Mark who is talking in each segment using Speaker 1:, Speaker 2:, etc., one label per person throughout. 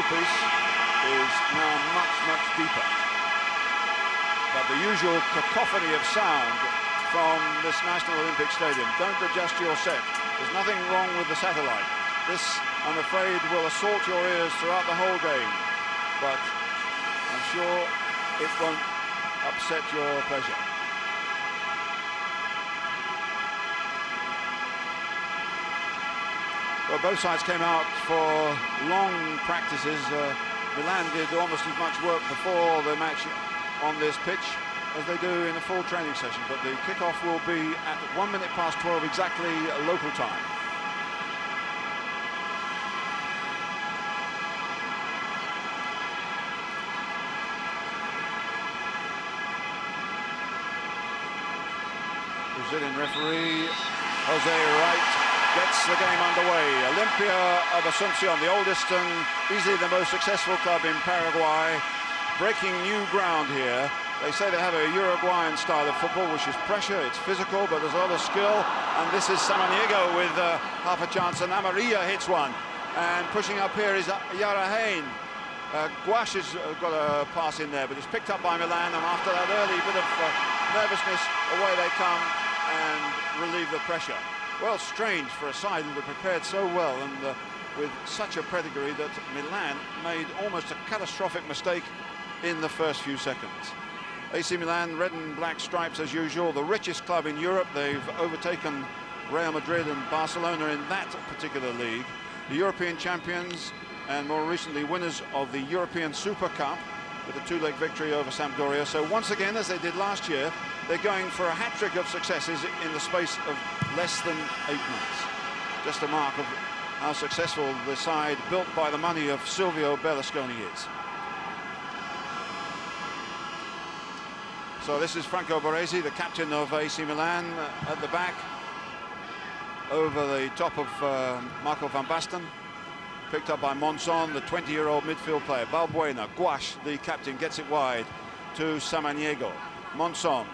Speaker 1: centrepiece is now much, much deeper. But the usual cacophony of sound from this National Olympic Stadium. Don't adjust your set. There's nothing wrong with the satellite. This, I'm afraid, will assault your ears throughout the whole game. But I'm sure it won't upset your pleasure. Well, both sides came out for long practices. Milan did almost as much work before the match on this pitch as they do in a full training session, but the kickoff will be at 12 exactly local time. Brazilian referee Jose Wright gets the game underway. Olimpia of Asunción, the oldest and easily the most successful club in Paraguay, breaking new ground here. They say they have a Uruguayan style of football, which is pressure, it's physical, but there's a lot of skill. And this is Samaniego with half a chance, and Amarilla hits one. And pushing up here is Yarahain. Guash has got a pass in there, but it's picked up by Milan, and after that early bit of nervousness, away they come and relieve the pressure. Well, strange for a side that were prepared so well and with such a pedigree that Milan made almost a catastrophic mistake in the first few seconds. AC Milan, red and black stripes as usual, the richest club in Europe. They've overtaken Real Madrid and Barcelona in that particular league. The European champions and more recently winners of the European Super Cup with a two-leg victory over Sampdoria. So once again, as they did last year, they're going for a hat-trick of successes in the space of less than 8 months. Just a mark of how successful the side built by the money of Silvio Berlusconi is. So this is Franco Baresi, the captain of AC Milan, at the back, over the top of Marco van Basten, picked up by Monson, the 20-year-old midfield player. Balbuena, Guash, the captain, gets it wide to Samaniego. Monson,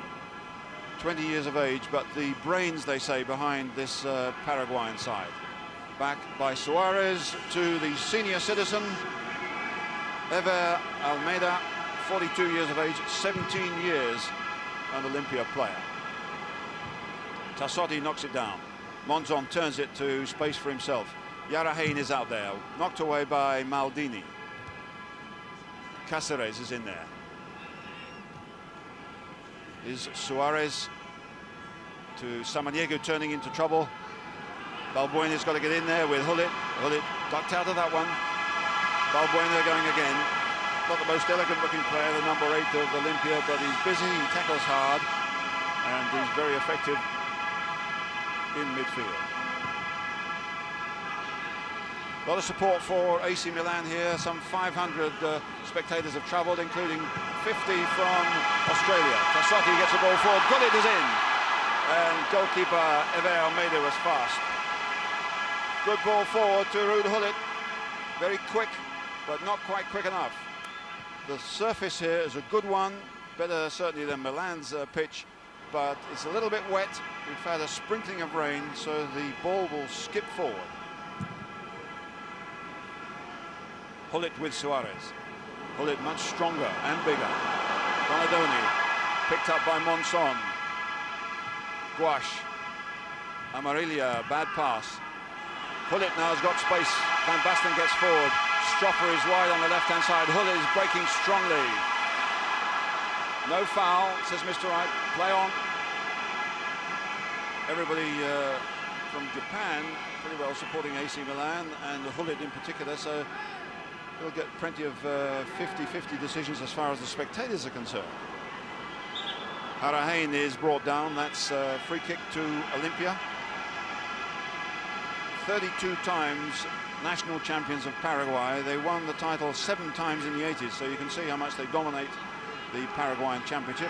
Speaker 1: 20 years of age, but the brains, they say, behind this Paraguayan side. Back by Suarez to the senior citizen, Ever Almeida, 42 years of age, 17 years an Olimpia player. Tassotti knocks it down. Monzon turns it to space for himself. Yarahain is out there, knocked away by Maldini. Cáceres is in there. Is Suarez to Samaniego, turning into trouble. Balbuena's got to get in there with Hullit. Hullit ducked out of that one. Balbuena going again. Not the most elegant looking player, the number 8 of Olimpia, but he's busy, he tackles hard, and he's very effective in midfield. A lot of support for AC Milan here. Some 500 spectators have travelled, including 50 from Australia. Tassotti gets the ball forward. Gullit is in, and goalkeeper Ever Almeida was fast. Good ball forward to Ruud Gullit. Very quick, but not quite quick enough. The surface here is a good one, better certainly than Milan's pitch, but it's a little bit wet. We've had a sprinkling of rain, so the ball will skip forward. Hullit with Suarez. Hullit much stronger and bigger. Donadoni picked up by Monson. Guash. Amarilla, bad pass. Hullit now has got space. Van Basten gets forward. Stropper is wide on the left-hand side. Hullit is breaking strongly. No foul, says Mr. Wright. Play on. Everybody from Japan pretty well supporting AC Milan, and Hullit in particular, so he'll get plenty of 50-50 decisions as far as the spectators are concerned. Yarahain is brought down. That's a free kick to Olimpia. 32 times national champions of Paraguay. They won the title 7 times in the 80s, so you can see how much they dominate the Paraguayan championship.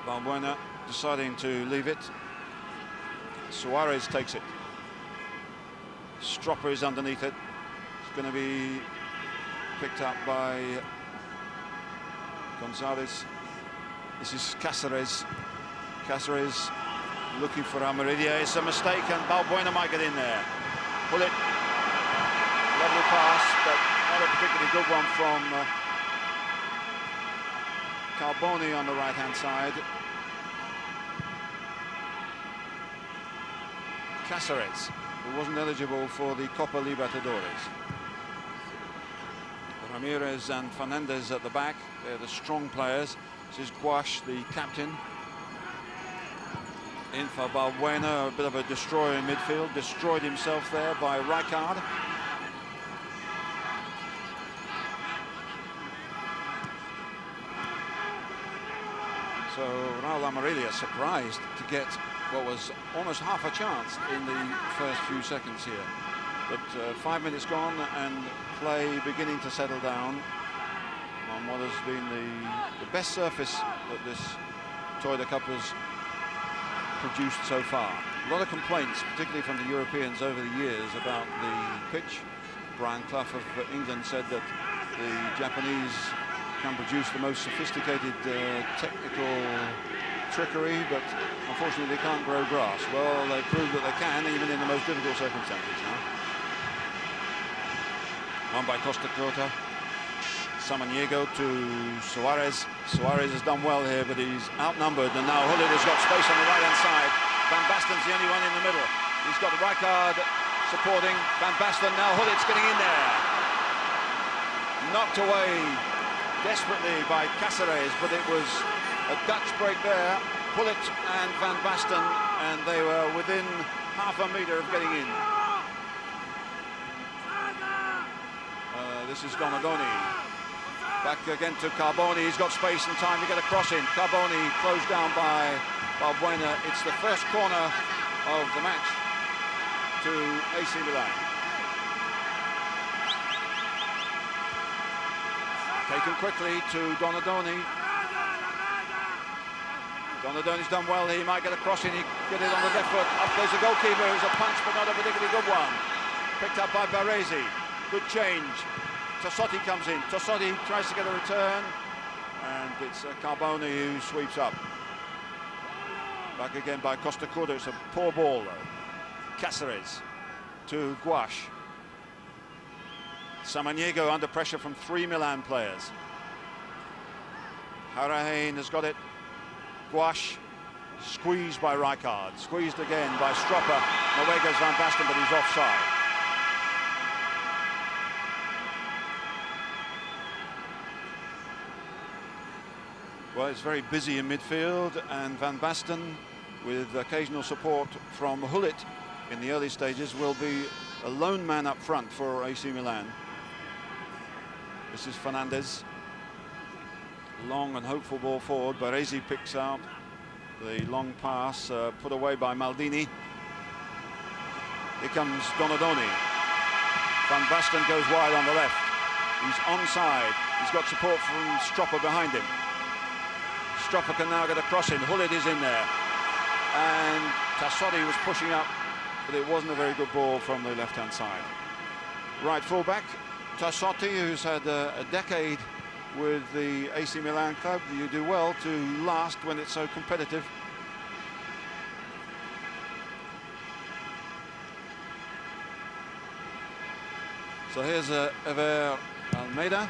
Speaker 1: Balbuena deciding to leave it. Suarez takes it. Stropper is underneath it. It's going to be picked up by Gonzalez. This is Cáceres. Cáceres looking for Amarilla. It's a mistake, and Balbuena might get in there. Hullit Lovely pass, but not a particularly good one from Carboni on the right-hand side. Cáceres, who wasn't eligible for the Copa Libertadores. Ramirez and Fernandez at the back. They're the strong players. This is Guash, the captain. In for Balbuena, a bit of a destroyer in midfield. Destroyed himself there by Rijkaard. So Raul Amarilla surprised to get what was almost half a chance in the first few seconds here. But 5 minutes gone and play beginning to settle down on what has been the best surface that this Toyota Cup has produced so far. A lot of complaints, particularly from the Europeans over the years, about the pitch. Brian Clough of England said that the Japanese can produce the most sophisticated technical trickery, but unfortunately they can't grow grass. Well, they proved that they can, even in the most difficult circumstances now. Won by Costa Curta. Samaniego to Suarez. Suarez has done well here, but he's outnumbered, and now Hullet has got space on the right-hand side. Van Basten's the only one in the middle. He's got Rijkaard supporting Van Basten. Now Hullet's getting in there. Knocked away desperately by Cáceres, but it was a Dutch break there. Hullet and Van Basten, and they were within half a metre of getting in. This is Donadoni. Back again to Carboni. He's got space and time to get a cross in. Carboni closed down by Balbuena. It's the first corner of the match to AC Milan. Taken quickly to Donadoni. Donadoni's done well here. He might get a cross in. He get it on the left foot. Up goes the goalkeeper. It was a punch, but not a particularly good one. Picked up by Baresi. Good change. Tassotti comes in. Tassotti tries to get a return, and it's Carboni who sweeps up. Back again by Costa Curta. It's a poor ball though. Cáceres to Guash. Samaniego under pressure from 3 Milan players. Harahain has got it. Guash squeezed by Rijkaard. Squeezed again by Stropper. Away goes Van Basten, but he's offside. Well, it's very busy in midfield, and Van Basten, with occasional support from Hullet in the early stages, will be a lone man up front for AC Milan. This is Fernandez. Long and hopeful ball forward. Baresi picks out the long pass, put away by Maldini. Here comes Donadoni. Van Basten goes wide on the left. He's onside. He's got support from Stropper behind him. Stropper can now get a cross in. Hullet is in there. And Tassotti was pushing up, but it wasn't a very good ball from the left-hand side. Right fullback, Tassotti, who's had a decade with the AC Milan club. You do well to last when it's so competitive. So here's Ever Almeida.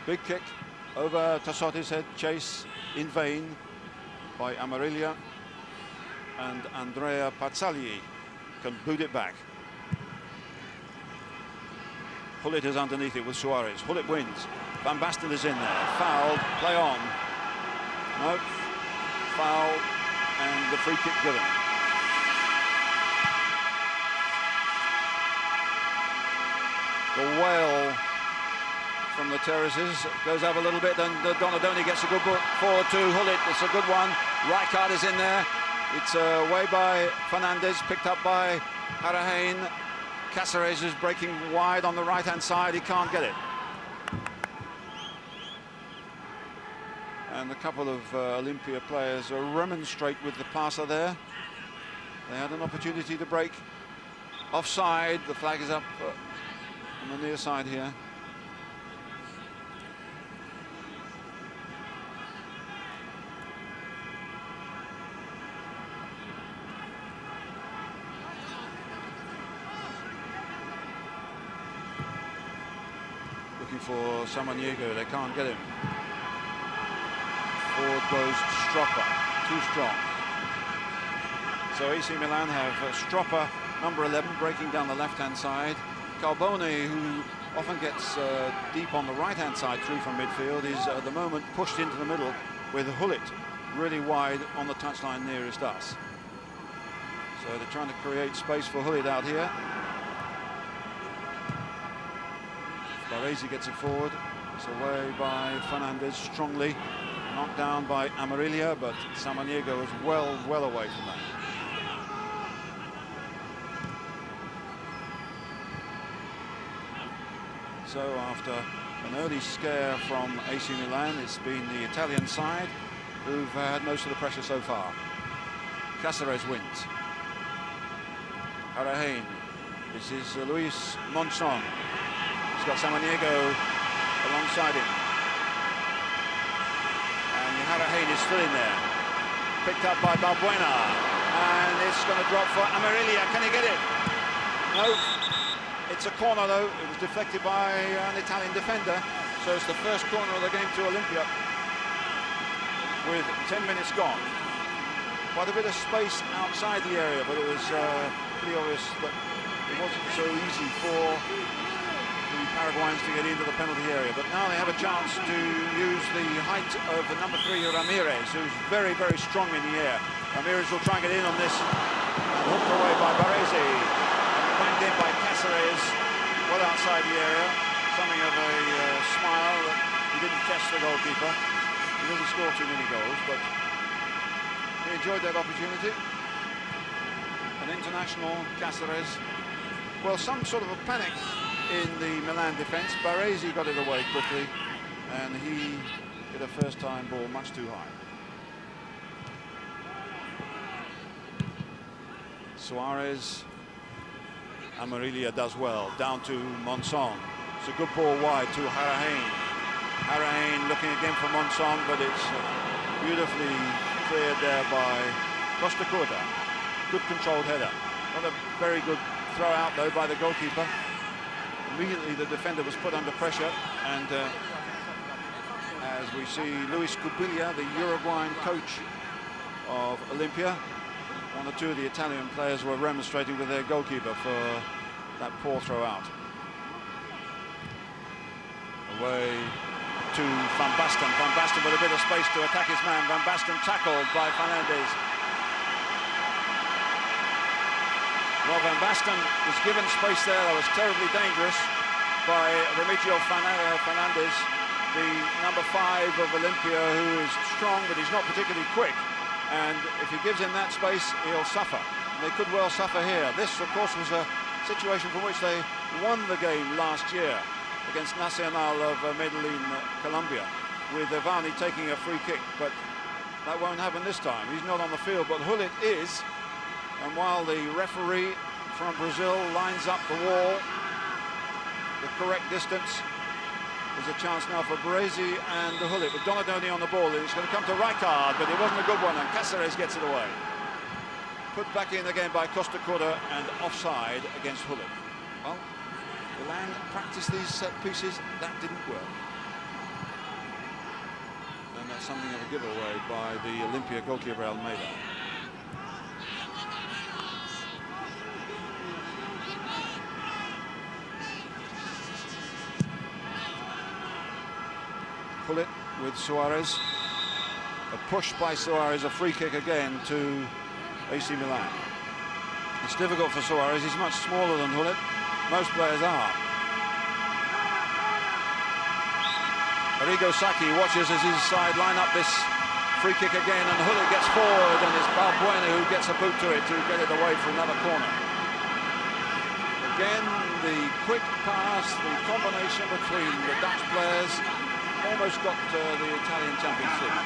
Speaker 1: Big kick over Tassotti's head, chase in vain by Amarilla, and Andrea Pazzagli can boot it back. Hullet is underneath it with Suarez. Hullet wins. Van Basten is in there. Fouled. Play on. No. Foul. And the free kick given. The wail from the terraces goes up a little bit, and Donadoni gets a good ball forward to Hullet. It's a good one. Rijkaard is in there. It's away by Fernandez, picked up by Harahain. Cáceres is breaking wide on the right-hand side. He can't get it. And a couple of Olimpia players remonstrate with the passer there. They had an opportunity to break. Offside. The flag is up on the near side here. for Samaniego. They can't get him. Forward goes Stropper, too strong. So AC Milan have Stropper, number 11, breaking down the left-hand side. Carbone, who often gets deep on the right-hand side through from midfield, is at the moment pushed into the middle with Hullet really wide on the touchline nearest us. So they're trying to create space for Hullet out here. Baresi gets it forward. It's away by Fernandez strongly. Knocked down by Amarilla, but Samaniego is well away from that. So after an early scare from AC Milan, it's been the Italian side who've had most of the pressure so far. Cáceres wins. Harahain. This is Luis Monson. He's got Samaniego alongside him. And Harahain is still in there. Picked up by Balbuena. And it's going to drop for Amarilla. Can he get it? No. It's a corner though. It was deflected by an Italian defender. So it's the first corner of the game to Olimpia with 10 minutes gone. Quite a bit of space outside the area, but it was pretty obvious that it wasn't so easy for the Paraguayans to get into the penalty area. But now they have a chance to use the height of the number 3, Ramirez, who's very strong in the air. Ramirez will try and get in on this, and hooked away by Baresi. Banged in by Cáceres, well outside the area. Something of a smile that he didn't test the goalkeeper. He doesn't score too many goals, but he enjoyed that opportunity. An international, Cáceres. Well, some sort of a panic in the Milan defence. Baresi got it away quickly, and he hit a first-time ball much too high. Suarez. Amarilla does well, down to Monson. It's a good ball wide to Harahain. Harahain looking again for Monson, but it's beautifully cleared there by Costa Curta. Good controlled header. Not a very good throw out though by the goalkeeper. Immediately the defender was put under pressure, and as we see Luis Cubilla, the Uruguayan coach of Olimpia, one or two of the Italian players were remonstrating with their goalkeeper for that poor throw out. Away to Van Basten. Van Basten with a bit of space to attack his man. Van Basten tackled by Fernandez. Well, Van Basten was given space there that was terribly dangerous by Remigio Fernandez, the number 5 of Olimpia, who is strong, but he's not particularly quick. And if he gives him that space, he'll suffer. And they could well suffer here. This, of course, was a situation from which they won the game last year against Nacional of Medellin, Colombia, with Ivani taking a free kick. But that won't happen this time. He's not on the field, but Hullet is. And while the referee from Brazil lines up the wall, the correct distance, there's a chance now for Baresi and Hullet with Donadoni on the ball. It's going to come to Rijkaard, but it wasn't a good one, and Cáceres gets it away. Put back in again by Costa Curta, and offside against Hullet. Well, Milan practiced these set pieces. That didn't work. And that's something of a giveaway by the Olimpia goalkeeper Almeida. Hullet with Suarez. A push by Suarez, a free kick again to AC Milan. It's difficult for Suarez. He's much smaller than Hullet. Most players are. Arrigo Sacchi watches as his side line up this free kick again, and Hullet gets forward, and it's Balbuena who gets a boot to it to get it away for another corner. Again, the quick pass, the combination between the Dutch players almost got the Italian Champions League.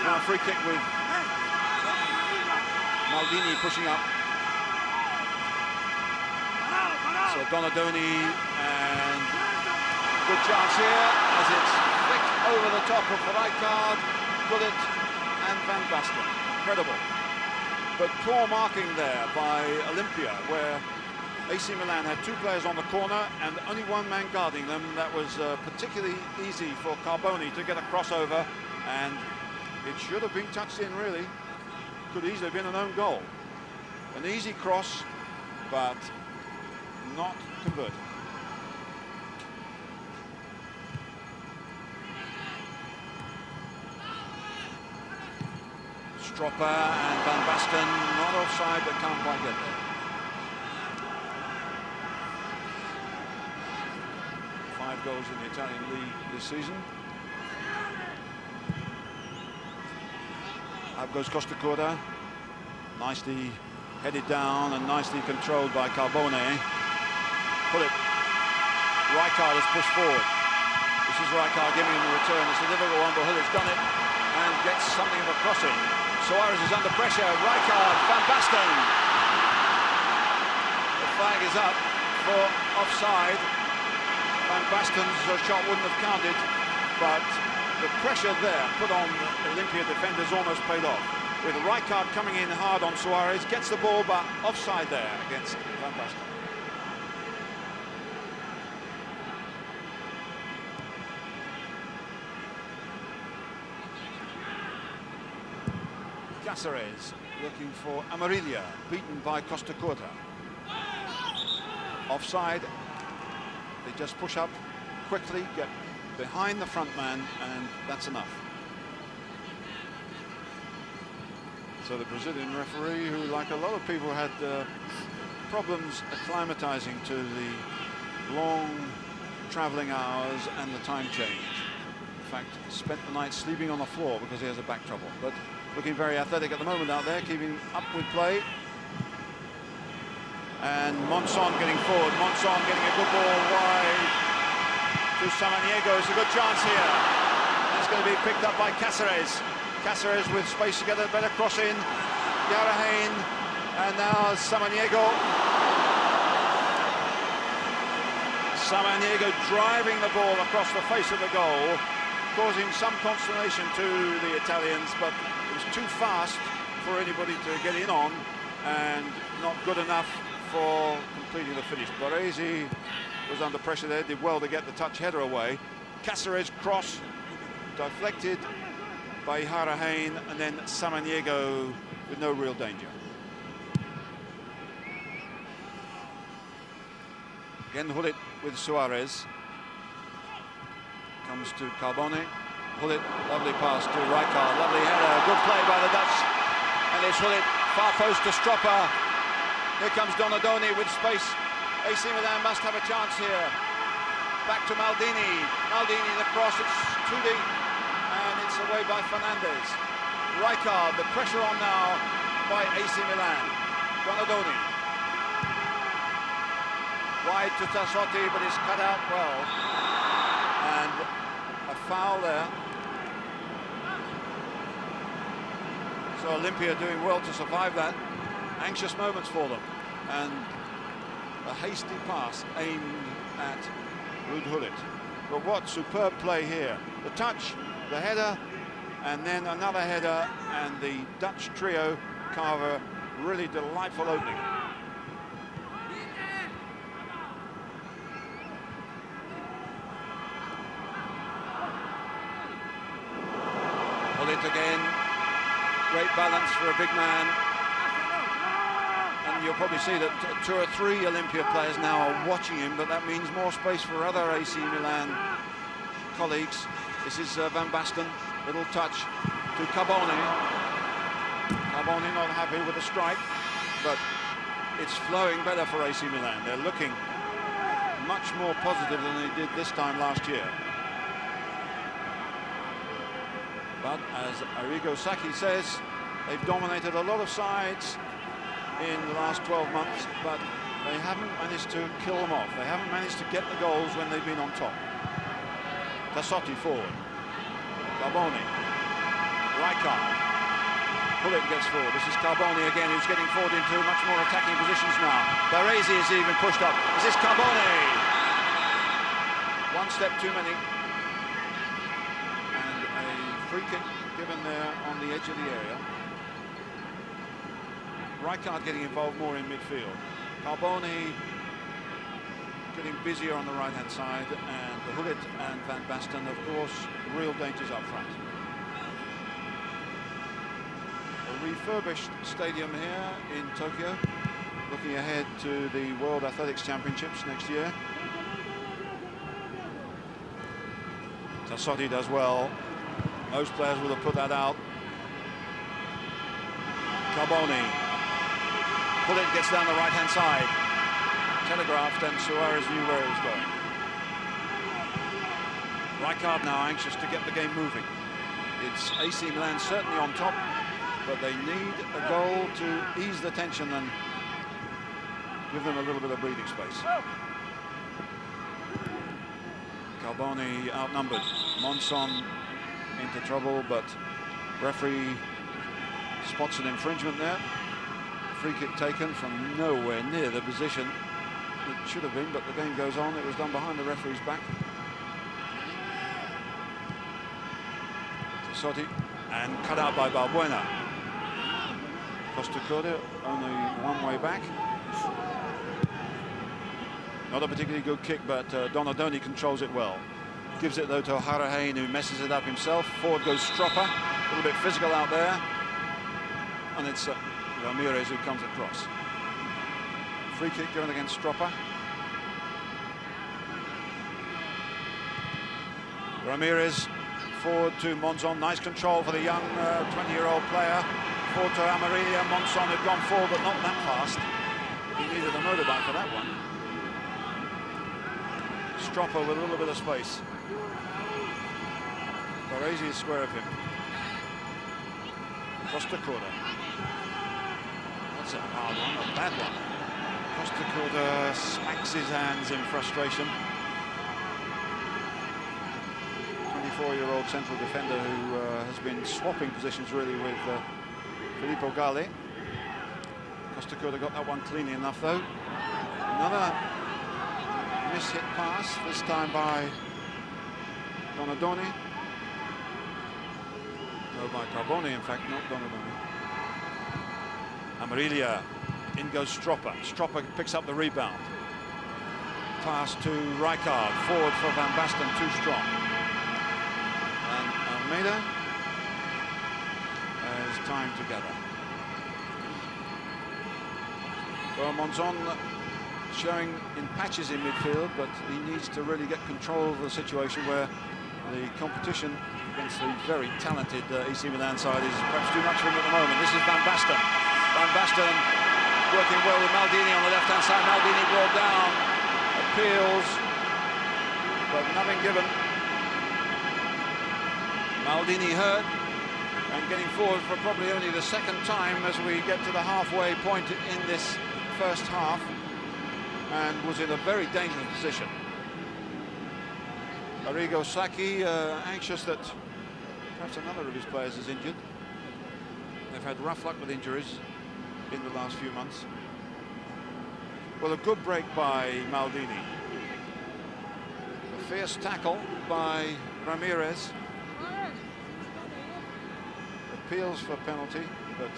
Speaker 1: Now a free kick with Maldini pushing up. So Donadoni, and good chance here as it's flicked over the top of Rijkaard, Hullet and Van Basten. Incredible. But poor marking there by Olimpia, where AC Milan had two players on the corner and only one man guarding them. That was particularly easy for Carboni to get a crossover, and it should have been touched in, really. Could easily have been an own goal. An easy cross, but not converted. Stropper and Van Basten, not offside, but can't quite get there. 5 goals in the Italian league this season. Up goes Costa Curta, nicely headed down and nicely controlled by Carbone. Pull it. Rijkaard has pushed forward. This is Rijkaard giving him the return. It's a difficult one, but Hullit's done it and gets something of a crossing. Suarez is under pressure. Rijkaard, Van Basten. The flag is up for offside. Van Basten's shot wouldn't have counted, but the pressure there put on Olimpia defenders almost paid off. With Rijkaard coming in hard on Suarez, gets the ball, but offside there against Van Basten. Cáceres looking for Amarilla, beaten by Costa Curta. Offside. They just push up quickly, get behind the front man, and that's enough. So the Brazilian referee, who like a lot of people had problems acclimatizing to the long traveling hours and the time change. In fact, spent the night sleeping on the floor because he has a back trouble. But looking very athletic at the moment out there, keeping up with play. And Monson getting forward. Monson getting a good ball wide to Samaniego. It's a good chance here. And it's going to be picked up by Cáceres. Cáceres with space to get a better cross in. Yarrahain, and now Samaniego. Samaniego driving the ball across the face of the goal, causing some consternation to the Italians, but it was too fast for anybody to get in on, and not good enough for completing the finish. Baresi was under pressure there, did well to get the touch header away. Cáceres cross, deflected by Yarrahain, and then Samaniego with no real danger. Again, Hullit with Suarez. Comes to Carbone. Hullit, lovely pass to Rijkaard, lovely header, good play by the Dutch. And it's Hullit, far post to Stropper. Here comes Donadoni with space. AC Milan must have a chance here. Back to Maldini. Maldini, the cross, it's too deep. And it's away by Fernandez. Rijkaard, the pressure on now by AC Milan. Donadoni. Wide to Tassotti, but it's cut out well. And a foul there. So Olimpia doing well to survive that. Anxious moments for them. And a hasty pass aimed at Ruud Gullit. But what superb play here. The touch, the header, and then another header, and the Dutch trio Carver, really delightful opening. Gullit again, great balance for a big man. And you'll probably see that 2 or 3 Olimpia players now are watching him, but that means more space for other AC Milan colleagues. This is Van Basten, little touch to Carbone. Carbone not happy with the strike, but it's flowing better for AC Milan. They're looking much more positive than they did this time last year. But as Arrigo Sacchi says, they've dominated a lot of sides in the last 12 months, but they haven't managed to kill them off. They haven't managed to get the goals when they've been on top. Tassotti forward. Carbone. Rijkaard. Hullit gets forward. This is Carbone again, who's getting forward into much more attacking positions now. Baresi is even pushed up. This is Carbone. One step too many. And a free kick given there on the edge of the area. Rijkaard getting involved more in midfield. Carbone getting busier on the right-hand side, and the Hullet and Van Basten, of course, real dangers up front. A refurbished stadium here in Tokyo, looking ahead to the World Athletics Championships next year. Tassotti does well. Most players will have put that out. Carboni. Hullet gets down the right-hand side. Telegraphed, and Suarez knew where it was going. Rijkaard now anxious to get the game moving. It's AC Milan certainly on top, but they need a goal to ease the tension and give them a little bit of breathing space. Carboni outnumbered. Monson into trouble, but referee spots an infringement there. Free kick taken from nowhere near the position it should have been, but the game goes on. It was done behind the referee's back. Tassotti, and cut out by Balbuena. Costacurta only one way back. Not a particularly good kick, but Donadoni controls it well. Gives it though to Harahain, who messes it up himself. Forward goes Stropper, a little bit physical out there, and it's Ramirez who comes across. Free kick going against Stropper. Ramirez forward to Monzon. Nice control for the young 20-year-old player. Forward to Amarilla. Monzon had gone forward, but not that fast. He needed a motorbike for that one. Stropper with a little bit of space. Baresi is square of him. Costacurta. That's a hard one, a bad one. Costacurta smacks his hands in frustration. 24-year-old central defender who has been swapping positions really with Filippo Galli. Costacurta got that one cleanly enough though. Another miss-hit pass, this time by Donadoni. No, by Carboni, in fact, not Donadoni. Amarilla, in goes Stropper. Stropper picks up the rebound. Pass to Rijkaard, forward for Van Basten, too strong. And Almeida has time to gather. Well, Monzon showing in patches in midfield, but he needs to really get control of the situation where the competition against the very talented AC Milan side is perhaps too much for him at the moment. This is Van Basten. Van Basten working well with Maldini on the left-hand side. Maldini brought down, appeals, but nothing given. Maldini hurt and getting forward for probably only the second time as we get to the halfway point in this first half, and was in a very dangerous position. Arrigo Sacchi anxious that perhaps another of his players is injured. They've had rough luck with injuries in the last few months. Well, a good break by Maldini. A fierce tackle by Ramirez. Appeals for penalty, but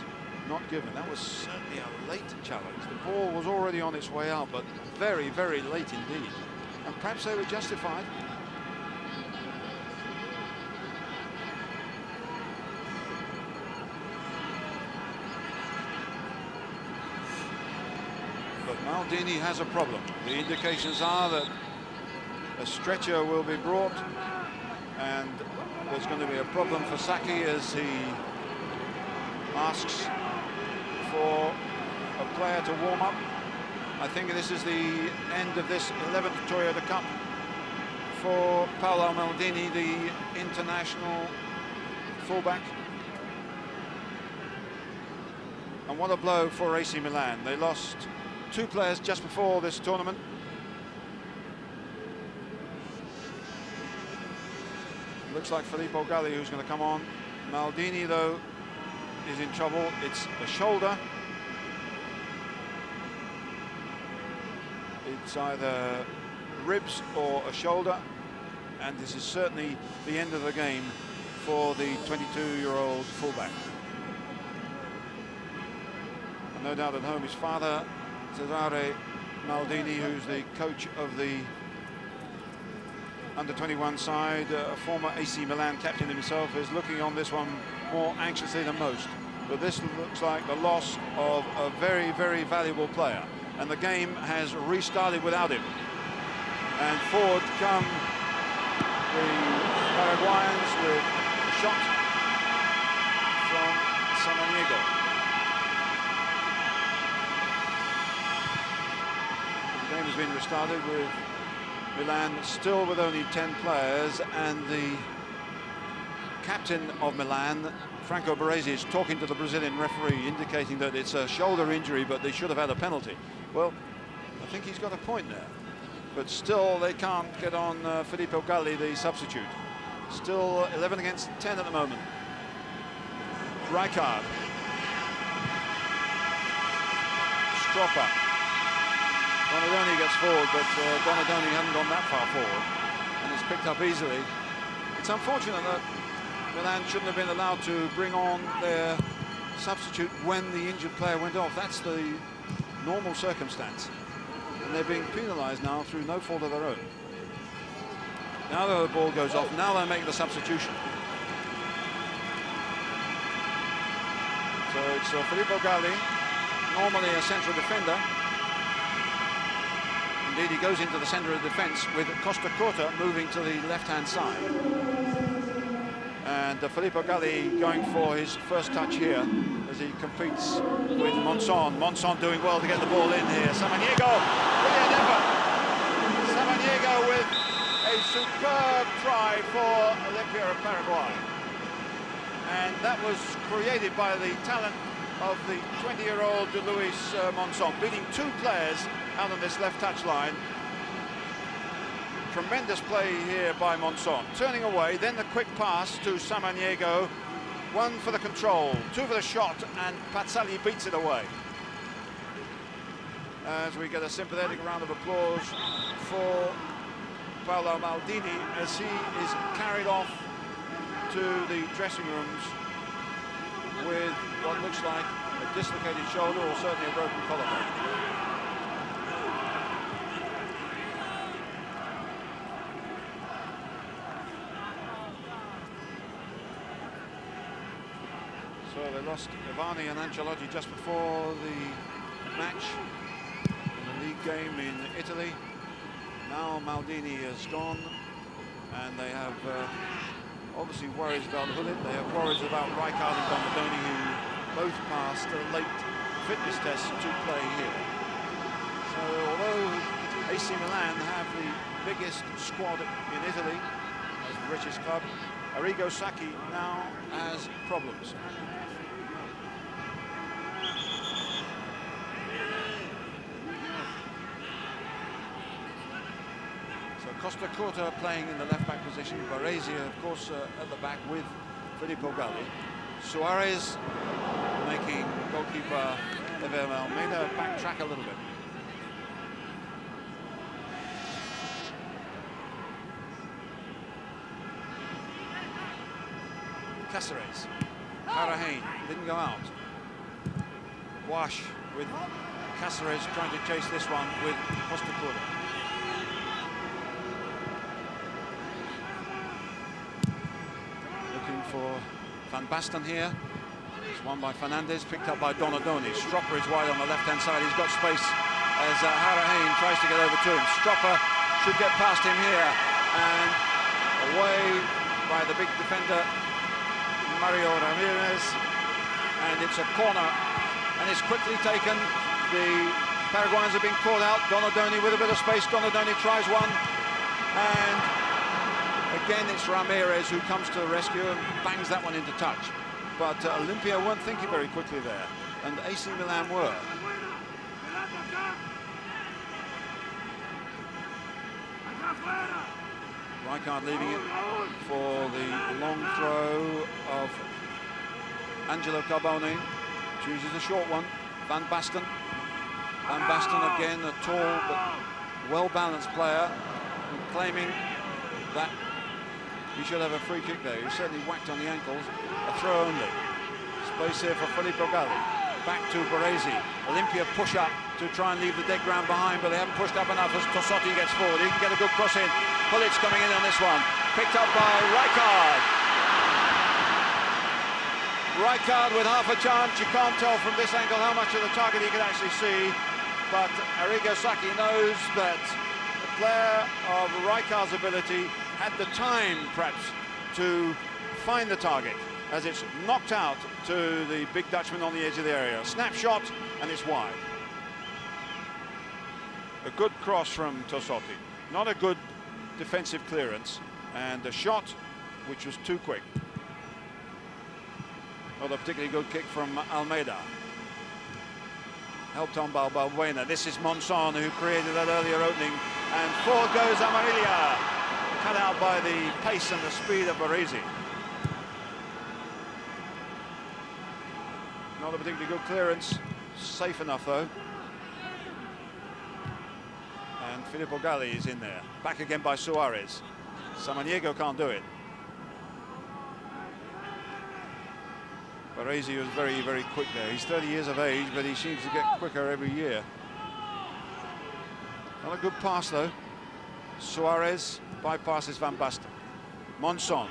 Speaker 1: not given. That was certainly a late challenge. The ball was already on its way out, but very, very late indeed. And perhaps they were justified. But Maldini has a problem. The indications are that a stretcher will be brought, and there's going to be a problem for Sacchi as he asks for a player to warm up. I think this is the end of this 11th Toyota Cup for Paolo Maldini, the international fullback. And what a blow for AC Milan. They lost two players just before this tournament. Looks like Filippo Galli who's going to come on. Maldini, though, is in trouble. It's a shoulder. It's either ribs or a shoulder, and this is certainly the end of the game for the 22-year-old fullback. And no doubt at home his father, Cesare, Maldini, who's the coach of the under-21 side, a former AC Milan captain himself, is looking on this one more anxiously than most. But this looks like the loss of a very, very valuable player. And the game has restarted without him. And forward come the Paraguayans with a shot from Samaniego. The game has been restarted with Milan still with only 10 players, and the captain of Milan, Franco Baresi, is talking to the Brazilian referee, indicating that it's a shoulder injury, but they should have had a penalty. Well, I think he's got a point there. But still, they can't get on Filippo Galli, the substitute. Still 11 against 10 at the moment. Rijkaard. Stropper. Donadoni gets forward, but Donadoni hasn't gone that far forward, and it's picked up easily. It's unfortunate that Milan shouldn't have been allowed to bring on their substitute when the injured player went off. That's the normal circumstance. And they're being penalised now through no fault of their own. Now the ball goes off, now they make the substitution. So it's Filippo Galli, normally a central defender. Indeed, he goes into the centre of defence with Costa Curta moving to the left-hand side. And Filippo Galli going for his first touch here as he competes with Monson. Monson doing well to get the ball in here. Samaniego, brilliant effort. Samaniego with a superb try for Olimpia of Paraguay. And that was created by the talent of the 20-year-old Luis Monson, beating two players out on this left touch line. Tremendous play here by Monson. Turning away, then the quick pass to Samaniego. One for the control, two for the shot, and Pazzali beats it away. As we get a sympathetic round of applause for Paolo Maldini as he is carried off to the dressing rooms with what looks like a dislocated shoulder or certainly a broken collarbone. So they lost Ivani and Ancelotti just before the match in the league game in Italy. Now Maldini has gone, and they have obviously worries about Hullet. They have worries about Rijkaard and Donadoni, who both passed a late fitness test to play here. So although AC Milan have the biggest squad in Italy, as the richest club, Arrigo Sacchi now has problems. So Costa Curta playing in the left-back position, Baresi, of course, at the back with Filippo Galli. Suarez making goalkeeper Ever Almeida backtrack a little bit. Cáceres, Harahain, didn't go out. Wash with Cáceres trying to chase this one with Costa Curta. Looking for Van Basten here. It's won by Fernandez, picked up by Donadoni. Stropper is wide on the left-hand side. He's got space as Harahain tries to get over to him. Stropper should get past him here, and away by the big defender Mario Ramirez, and it's a corner, and it's quickly taken. The Paraguayans have been caught out. Donadoni with a bit of space. Donadoni tries one, and again it's Ramirez who comes to the rescue and bangs that one into touch. But Olimpia weren't thinking very quickly there, and AC Milan were. Rijkaard leaving it for the long throw of Angelo Carbone. Chooses a short one. Van Basten. Van Basten again, a tall but well-balanced player, claiming that he should have a free kick there. He's certainly whacked on the ankles. A throw only. Space here for Filippo Galli. Back to Baresi. Olimpia push up to try and leave the dead ground behind, but they haven't pushed up enough as Tossotti gets forward. He can get a good cross in. Pullit's coming in on this one. Picked up by Rijkaard. Rijkaard with half a chance. You can't tell from this angle how much of the target he can actually see, but Arrigo Sacchi knows that the player of Rijkaard's ability had the time, perhaps, to find the target as it's knocked out to the big Dutchman on the edge of the area. Snapshot, and it's wide. A good cross from Tossotti. Not a good defensive clearance, and a shot which was too quick. Not a particularly good kick from Almeida. Helped on by Balbuena. This is Monson who created that earlier opening, and forward goes Amarilla, cut out by the pace and the speed of Baresi. Not a particularly good clearance, safe enough though. And Filippo Galli is in there. Back again by Suarez. Samaniego can't do it. Baresi was very, very quick there. He's 30 years of age, but he seems to get quicker every year. Not a good pass though. Suarez bypasses Van Basten. Monson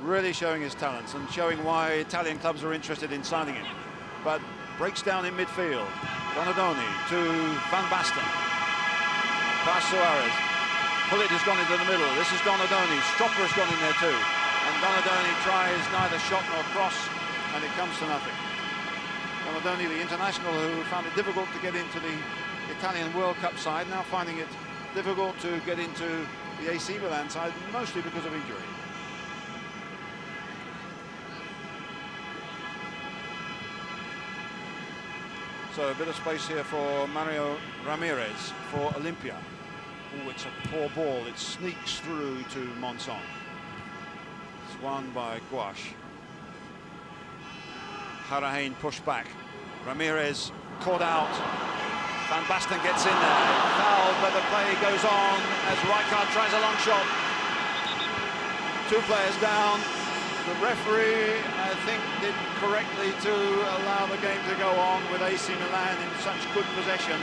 Speaker 1: really showing his talents and showing why Italian clubs are interested in signing him. But breaks down in midfield. Donadoni to Van Basten. Past Suarez. Pullit has gone into the middle. This is Donadoni. Stropper has gone in there too. And Donadoni tries neither shot nor cross, and it comes to nothing. Donadoni, the international who found it difficult to get into the Italian World Cup side, now finding it difficult to get into the ACMilan side, mostly because of injury. So a bit of space here for Mario Ramirez for Olimpia. Oh, it's a poor ball. It sneaks through to Monson. It's won by Gouache. Harahain pushed back. Ramirez caught out. Van Basten gets in there. Fouled, but the play goes on as Rijkaard tries a long shot. Two players down. The referee, I think, did correctly to allow the game to go on with ACMilan in such good possession.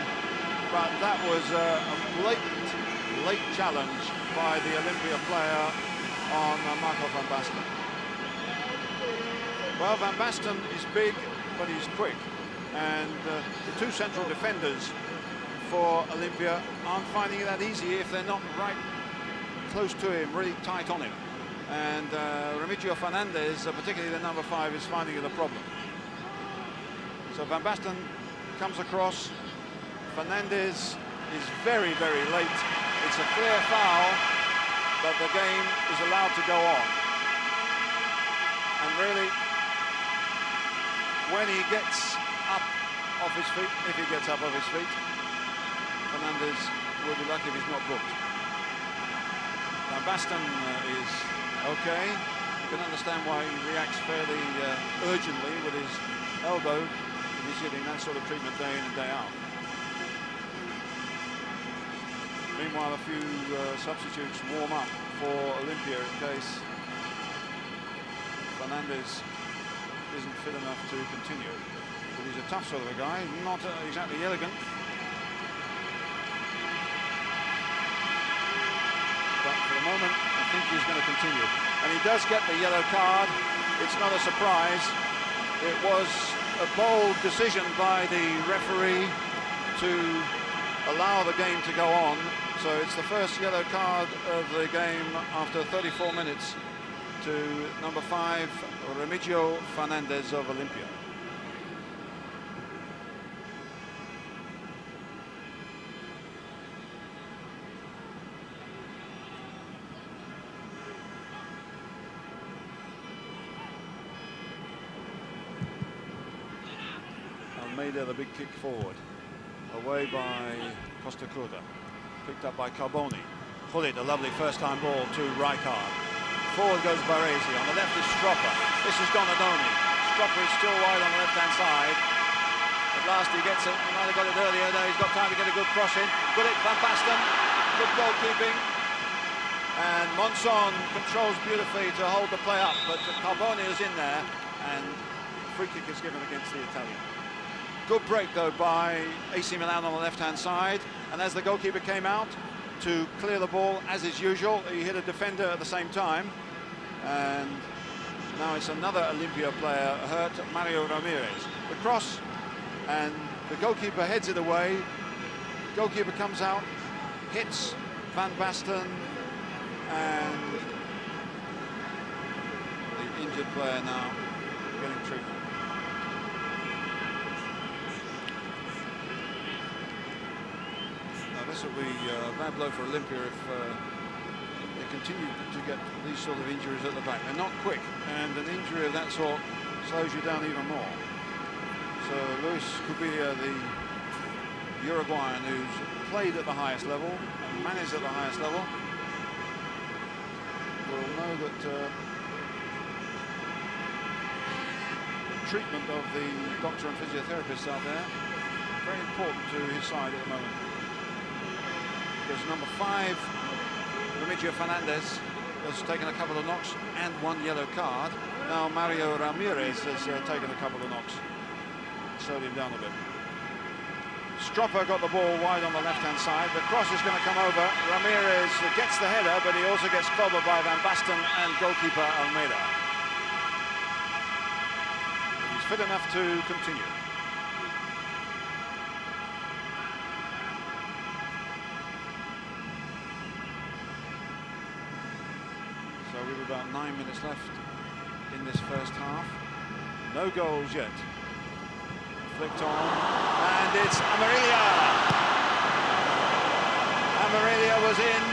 Speaker 1: But that was a blatant, late challenge by the Olimpia player on Marco Van Basten. Well, Van Basten is big, but he's quick. And the two central defenders for Olimpia aren't finding it that easy if they're not right close to him, really tight on him. And Remigio Fernandez, particularly the number 5, is finding it a problem. So Van Basten comes across. Fernandez is very, very late. It's a clear foul, but the game is allowed to go on. And really, when he gets up off his feet, if he gets up off his feet, Fernandez will be lucky if he's not booked. Van Basten is okay. You can understand why he reacts fairly urgently with his elbow if he's getting that sort of treatment day in and day out. Meanwhile, a few substitutes warm up for Olimpia in case Fernandez isn't fit enough to continue. But he's a tough sort of a guy, not exactly elegant. But for the moment, I think he's going to continue. And he does get the yellow card. It's not a surprise. It was a bold decision by the referee to allow the game to go on. So it's the first yellow card of the game after 34 minutes to number 5, Remigio Fernandez of Olimpia. Almeida, the big kick forward, away by Costa Curta, picked up by Carboni. Pullit, a lovely first-time ball to Rijkaard. Forward goes Baresi, on the left is Stropper. This is Donadoni. Stropper is still wide on the left-hand side. At last he gets it, he might have got it earlier, now he's got time to get a good cross in. Pullit, Van Basten, good goalkeeping. And Monson controls beautifully to hold the play up, but Carboni is in there, and free kick is given against the Italian. Good break though by ACMilan on the left-hand side, and as the goalkeeper came out to clear the ball, as is usual, he hit a defender at the same time, and now it's another Olimpia player hurt, Mario Ramirez. The cross, and the goalkeeper heads it away. Goalkeeper comes out, hits Van Basten, and the injured player now getting treatment. Now this will be a bad blow for Olimpia if they continue to get these sort of injuries at the back. They're not quick, and an injury of that sort slows you down even more. So Luis Cubilla, the Uruguayan who's played at the highest level and managed at the highest level, will know that the treatment of the doctor and physiotherapists out there very important to his side at the moment. Because number 5, Remigio Fernandez, has taken a couple of knocks and 1 yellow card. Now Mario Ramirez has taken a couple of knocks, slowed him down a bit. Stropper got the ball wide on the left-hand side. The cross is going to come over. Ramirez gets the header, but he also gets clobbered by Van Basten and goalkeeper Almeida. He's fit enough to continue. So we've about 9 minutes left in this first half. No goals yet. Flicked on, and it's Amarilla. Amarilla was in,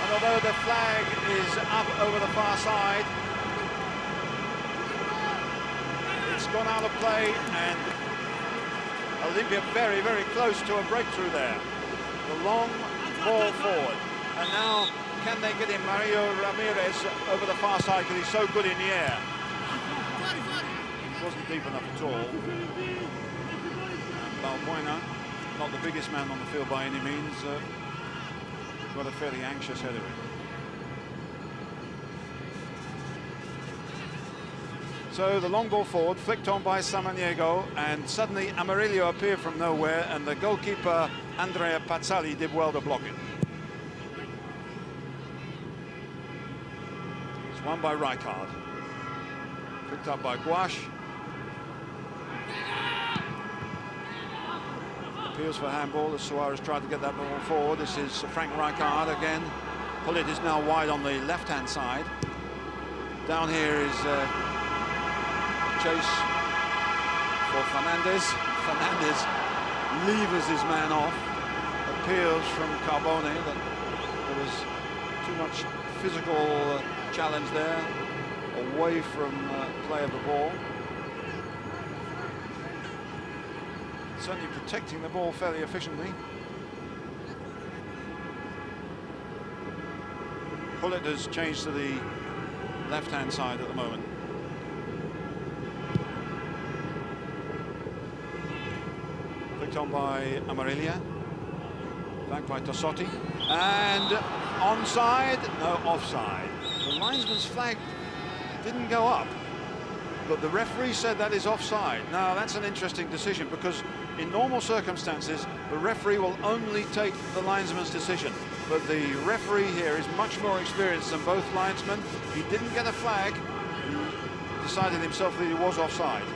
Speaker 1: and although the flag is up over the far side, it's gone out of play, and Olimpia very, very close to a breakthrough there. The long ball forward, and now can they get him, Mario Ramirez, over the far side because he's so good in the air. It wasn't deep enough at all. Balbuena, not the biggest man on the field by any means, got a fairly anxious header in. So the long ball forward, flicked on by Samaniego, and suddenly Amarillo appeared from nowhere, and the goalkeeper Andrea Pazzali did well to block it. It's won by Rijkaard. Picked up by Gouache. Appeals for handball as Suarez tried to get that ball forward. This is Frank Rijkaard again. Pullet is now wide on the left-hand side. Down here is chase for Fernandez. Fernandez levers his man off. Appeals from Carbone that there was too much physical challenge there, away from play of the ball. Certainly protecting the ball fairly efficiently. Pullet has changed to the left-hand side at the moment. Flicked on by Amarilla. Back by Tossotti. And onside, no, offside. The linesman's flag didn't go up, but the referee said that is offside. Now, that's an interesting decision because in normal circumstances, the referee will only take the linesman's decision. But the referee here is much more experienced than both linesmen. He didn't get a flag. He decided himself that he was offside.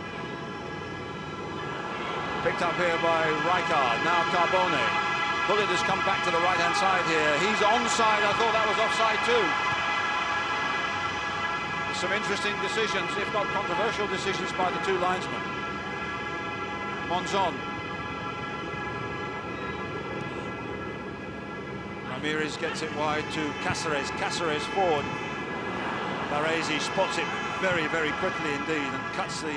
Speaker 1: Picked up here by Rijkaard. Now Carbone. Pullet has come back to the right-hand side here. He's onside. I thought that was offside too. There's some interesting decisions, if not controversial decisions, by the two linesmen. Monzon. Ramirez gets it wide to Cáceres. Cáceres forward. Baresi spots it very, very quickly indeed and cuts the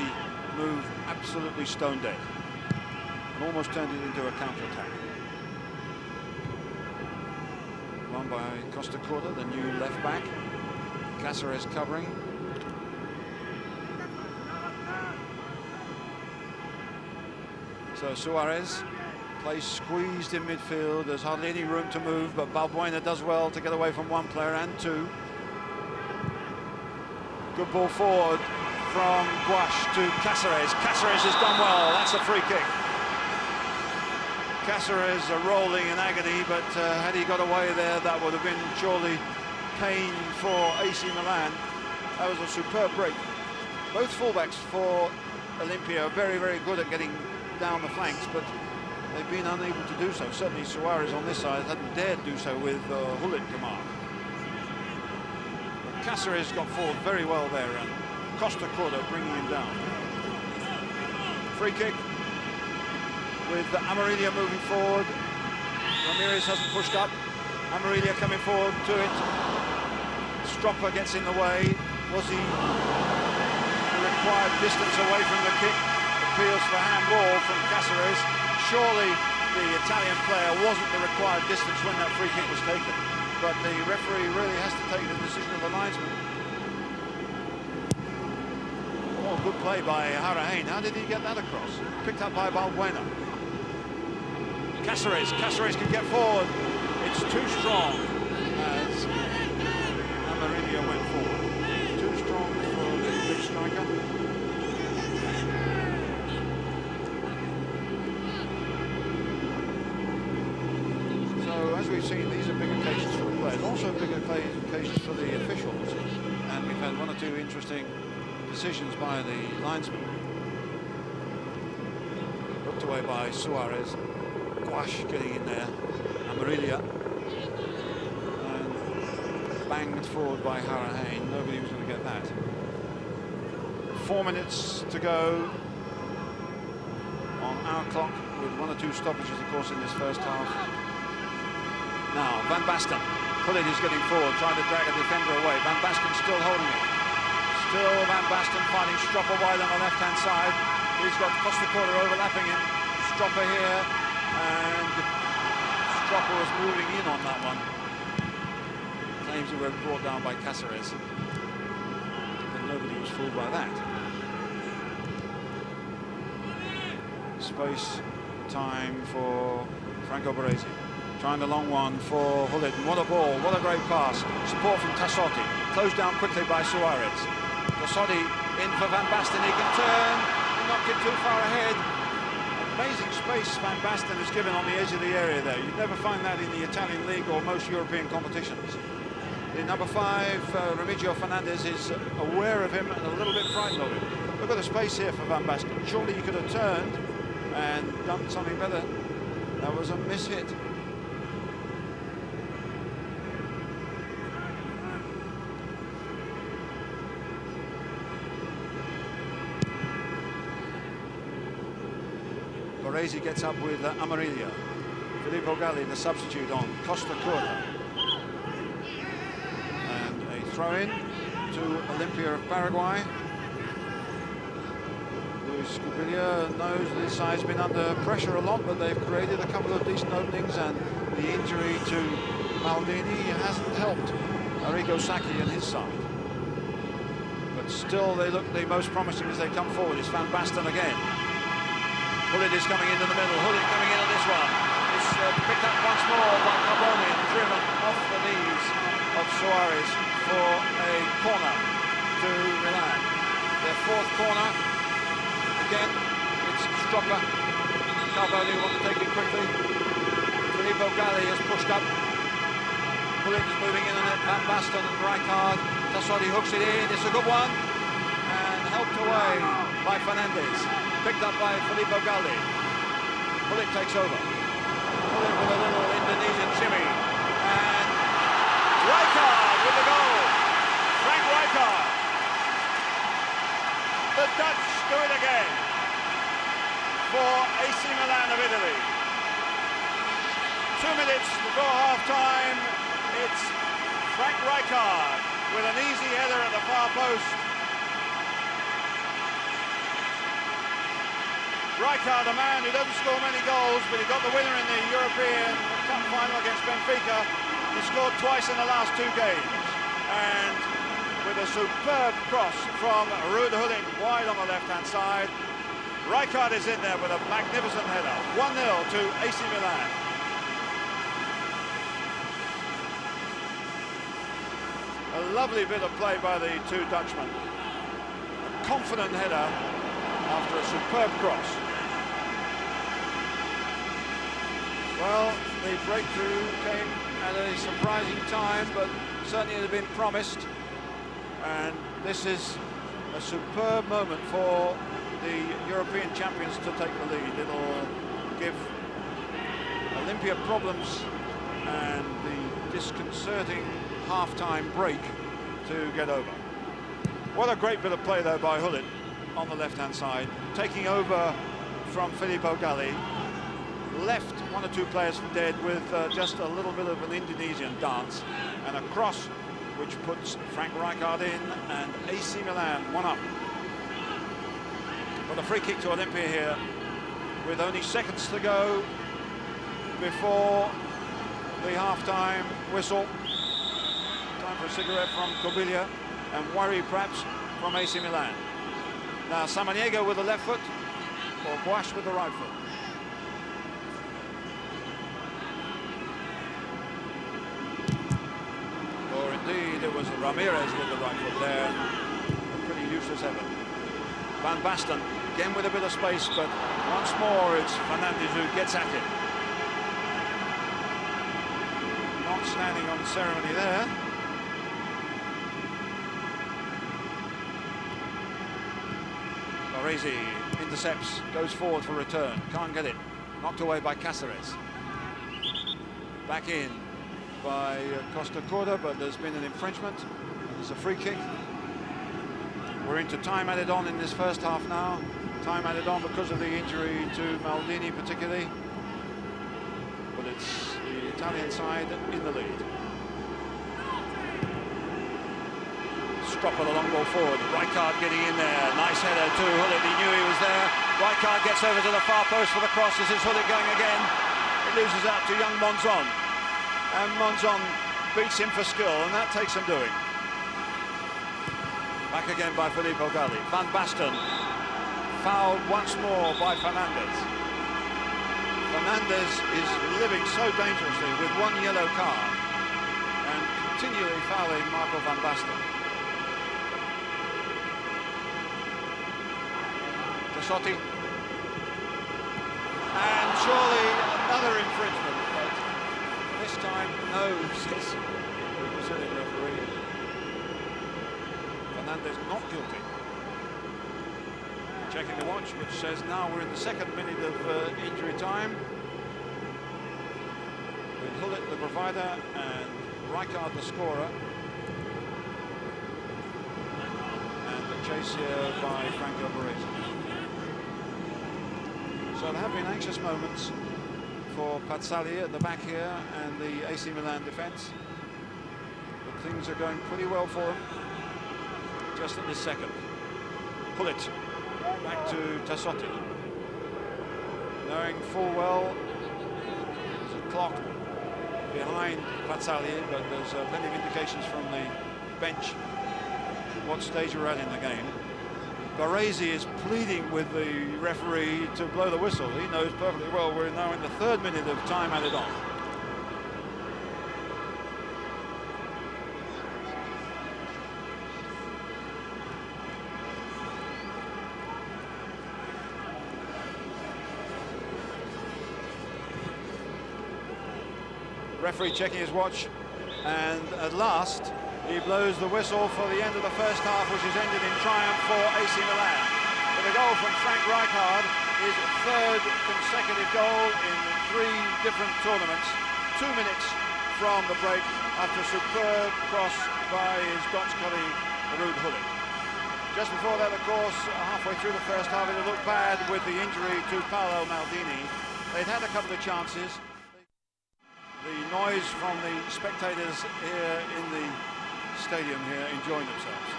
Speaker 1: move absolutely stone dead. And almost turned it into a counter-attack. Won by Costa Curta, the new left back. Cáceres covering. So Suarez plays squeezed in midfield. There's hardly any room to move, but Balbuena does well to get away from one player and two. Good ball forward from Gouache to Cáceres. Cáceres has done well. That's a free kick. Cáceres rolling in agony, but had he got away there, that would have been surely pain for AC Milan. That was a superb break. Both fullbacks for Olimpia are very, very good at getting down the flanks, but they've been unable to do so. Certainly Suarez on this side hadn't dared do so with Hullet to mark. Cáceres got forward very well there, and Costa Curta bringing him down. Free kick with Amarilla moving forward. Ramirez hasn't pushed up. Amarilla coming forward to it. Stropper gets in the way. Was he the required distance away from the kick? Appeals for handball from Cáceres. Surely the Italian player wasn't the required distance when that free kick was taken. But the referee really has to take the decision of the linesman. Oh, good play by Harahain. How did he get that across? Picked up by Balbuena. Cáceres can get forward. It's too strong as Amarilla went forward. Too strong for the big striker. So as we've seen, these are big occasions for the players, also big occasions for the officials. And we've had one or two interesting decisions by the linesman. Looked away by Suarez. Guash getting in there, Amarilla, and banged forward by Harahain. Nobody was going to get that. 4 minutes to go on our clock, with one or two stoppages, of course, in this first half. Now, Van Basten. Hullet is getting forward, trying to drag a defender away. Van Basten still holding it. Still Van Basten finding Stropper wide on the left-hand side. He's got Costa Curta overlapping him. Stropper here. And Stropper was moving in on that one. Claims he were brought down by Cáceres. And nobody was fooled by that. Space, time for Franco Baresi. Trying the long one for Hullet. And what a ball, what a great pass. Support from Tassotti. Closed down quickly by Suarez. Tassotti in for Van Basten. He can turn. He knocked it too far ahead. Amazing space Van Basten is given on the edge of the area there. You'd never find that in the Italian league or most European competitions. The number 5, Remigio Fernandez, is aware of him and a little bit frightened of him. Look at the space here for Van Basten. Surely he could have turned and done something better. That was a miss-hit. Baresi gets up with Amarilla. Filippo Galli, the substitute, on Costa Curta. And a throw-in to Olimpia of Paraguay. Luis Scubilia knows this side's been under pressure a lot, but they've created a couple of decent openings, and the injury to Maldini hasn't helped Arrigo Sacchi and his side. But still, they look the most promising as they come forward. It's Van Basten again. Hullet is coming into the middle. Hullet coming in on this one. It's picked up once more by Carboni and driven off the knees of Suarez for a corner to Milan. Their 4th corner. Again, it's Stropper. Carboni want to take it quickly. Filippo Galli has pushed up. Hullet is moving in on it. Van Basten and Rijkaard. Tassotti hooks it in. It's a good one. And helped away by Fernandez. Picked up by Filippo Galli. Hullet takes over. Hullet with a little Indonesian shimmy. And Rijkaard with the goal. Frank Rijkaard. The Dutch do it again for AC Milan of Italy. 2 minutes before half-time. It's Frank Rijkaard with an easy header at the far post. Rijkaard, a man who doesn't score many goals, but he got the winner in the European Cup final against Benfica. He scored twice in the last 2 games. And with a superb cross from Ruud Hullet wide on the left-hand side, Rijkaard is in there with a magnificent header. 1-0 to AC Milan. A lovely bit of play by the 2 Dutchmen. A confident header after a superb cross. Well, the breakthrough came at a surprising time, but certainly it had been promised. And this is a superb moment for the European champions to take the lead. It'll give Olimpia problems and the disconcerting half-time break to get over. What a great bit of play though by Hullet on the left-hand side, taking over from Filippo Galli. Left one or two players for dead with just a little bit of an Indonesian dance, and a cross which puts Frank Rijkaard in, and AC Milan 1-up. But a free kick to Olimpia here with only seconds to go before the half-time whistle. Time for a cigarette from Kobilia, and worry perhaps from AC Milan. Now Samaniego with the left foot, or Guash with the right foot. Or indeed it was Ramirez with the right foot there. A pretty useless effort. Van Basten again with a bit of space, but once more it's Fernandez who gets at it. Not standing on ceremony there. Baresi intercepts, goes forward for return, can't get it. Knocked away by Cáceres. Back in by Costa Corda, but there's been an infringement. There's a free kick. We're into time added on in this first half now. Time added on because of the injury to Maldini particularly. But it's the Italian side in the lead. Strop with a long ball forward. Rijkaard getting in there. Nice header to Hullet. He knew he was there. Rijkaard gets over to the far post for the cross. This is Hullet going again. It loses out to young Monzon. And Monzon beats him for skill, and that takes some doing. Back again by Filippo Galli. Van Basten fouled once more by Fernandez. Fernandez is living so dangerously with one yellow card and continually fouling Marco Van Basten. Tassotti. And surely another infringement. This time, no, says the Brazilian referee. Fernandez not guilty. Checking the watch, which says now we're in the second minute of injury time. With Hullet the provider and Rijkaard the scorer. And the chase here by Franco Baresi. So there have been anxious moments for Pazzali at the back here and the AC Milan defence. But things are going pretty well for them. Just at this second. Hullet back to Tassotti. Knowing full well there's a clock behind Pazzali, but there's plenty of indications from the bench what stage we're at in the game. Baresi is pleading with the referee to blow the whistle. He knows perfectly well we're now in the third minute of time added on. Referee checking his watch, and at last he blows the whistle for the end of the first half, which has ended in triumph for AC Milan. But the goal from Frank Rijkaard is third consecutive goal in 3 different tournaments. 2 minutes from the break after a superb cross by his Dutch colleague Ruud Hullet. Just before that, of course, halfway through the first half, it looked bad with the injury to Paolo Maldini. They'd had a couple of chances. The noise from the spectators here in the stadium here enjoying themselves.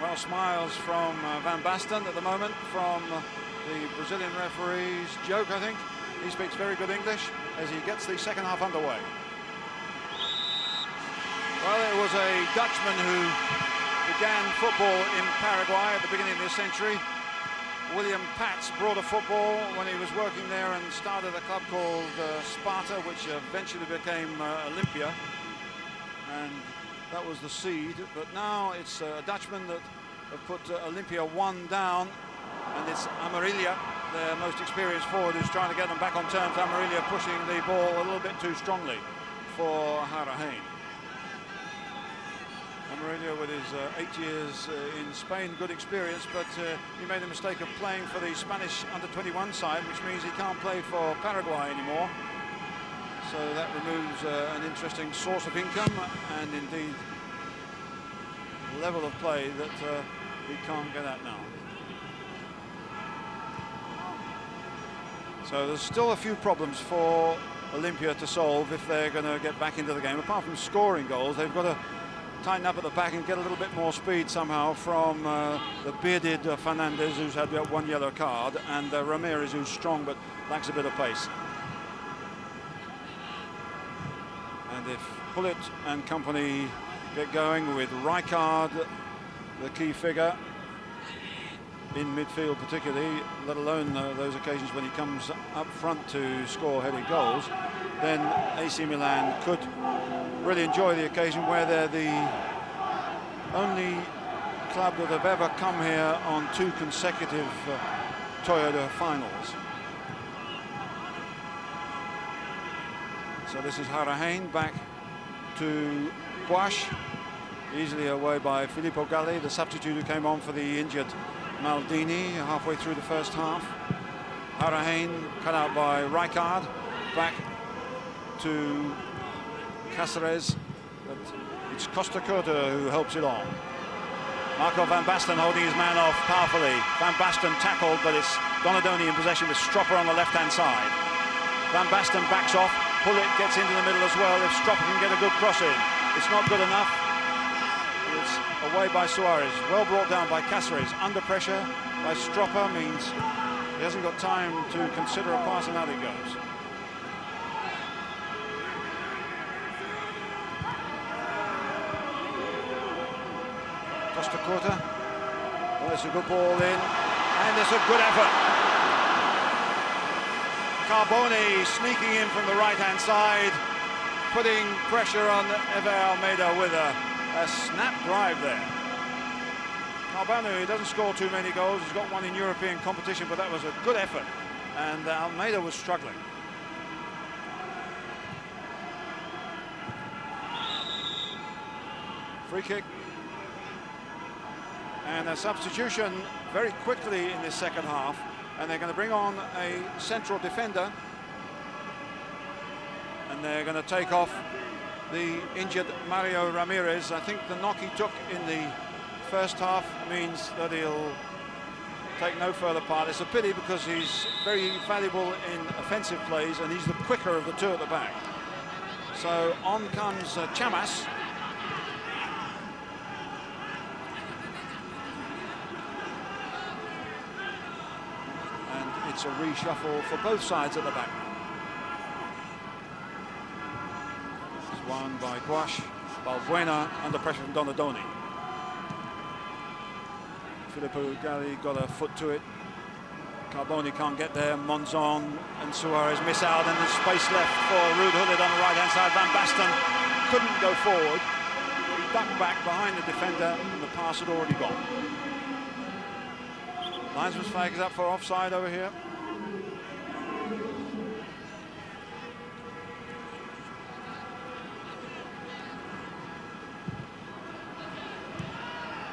Speaker 1: Well, smiles from Van Basten at the moment from the Brazilian referee's joke, I think. He speaks very good English as he gets the second half underway. Well, it was a Dutchman who began football in Paraguay at the beginning of this century. William Patz brought a football when he was working there and started a club called Sparta, which eventually became Olimpia, and that was the seed. But now it's a Dutchman that have put Olimpia 1 down, and it's Amarilla their most experienced forward, who's trying to get them back on terms. Amarilla pushing the ball a little bit too strongly for Harahain. Amarilla, with his 8 years in Spain, good experience, but he made the mistake of playing for the Spanish under-21 side, which means he can't play for Paraguay anymore. So that removes an interesting source of income and indeed level of play that he can't get at now. So there's still a few problems for Olimpia to solve if they're going to get back into the game. Apart from scoring goals, they've got to tighten up at the back and get a little bit more speed somehow from the bearded Fernandez, who's had one yellow card, and Ramirez, who's strong but lacks a bit of pace. And if Pullet and company get going with Rijkaard, the key figure in midfield particularly, let alone those occasions when he comes up front to score headed goals, then AC Milan could really enjoy the occasion where they're the only club that have ever come here on 2 consecutive Toyota finals. So this is Harahain back to Quash, easily away by Filippo Galli, the substitute who came on for the injured Maldini halfway through the first half. Harahain cut out by Rijkaard, back to Cáceres, but it's Costa Curta who helps it on. Marco van Basten holding his man off powerfully. Van Basten tackled, but it's Donadoni in possession with Stropper on the left-hand side. Van Basten backs off. Pullet gets into the middle as well. If Stropper can get a good cross in, it's not good enough. It's away by Suarez. Well brought down by Cáceres. Under pressure by Stropper means he hasn't got time to consider a pass, and out it goes. Costa Curta. Well, it's a good ball in, and it's a good effort. Carboni sneaking in from the right-hand side, putting pressure on Eve Almeida with a snap drive there. Carboni, who doesn't score too many goals, has got one in European competition, but that was a good effort, and Almeida was struggling. Free kick. And a substitution very quickly in this second half, and they're going to bring on a central defender, and they're going to take off the injured Mario Ramirez. I think the knock he took in the first half means that he'll take no further part. It's a pity because he's very valuable in offensive plays, and he's the quicker of the two at the back. So on comes Chamas. It's a reshuffle for both sides at the back. It's won by Quash. Balbuena under pressure from Donadoni. Filippo Galli got a foot to it. Carboni can't get there. Monzon and Suarez miss out, and there's space left for Ruud Gullit on the right-hand side. Van Basten couldn't go forward. He ducked back behind the defender, and the pass had already gone. Linesman's flag is up for offside over here.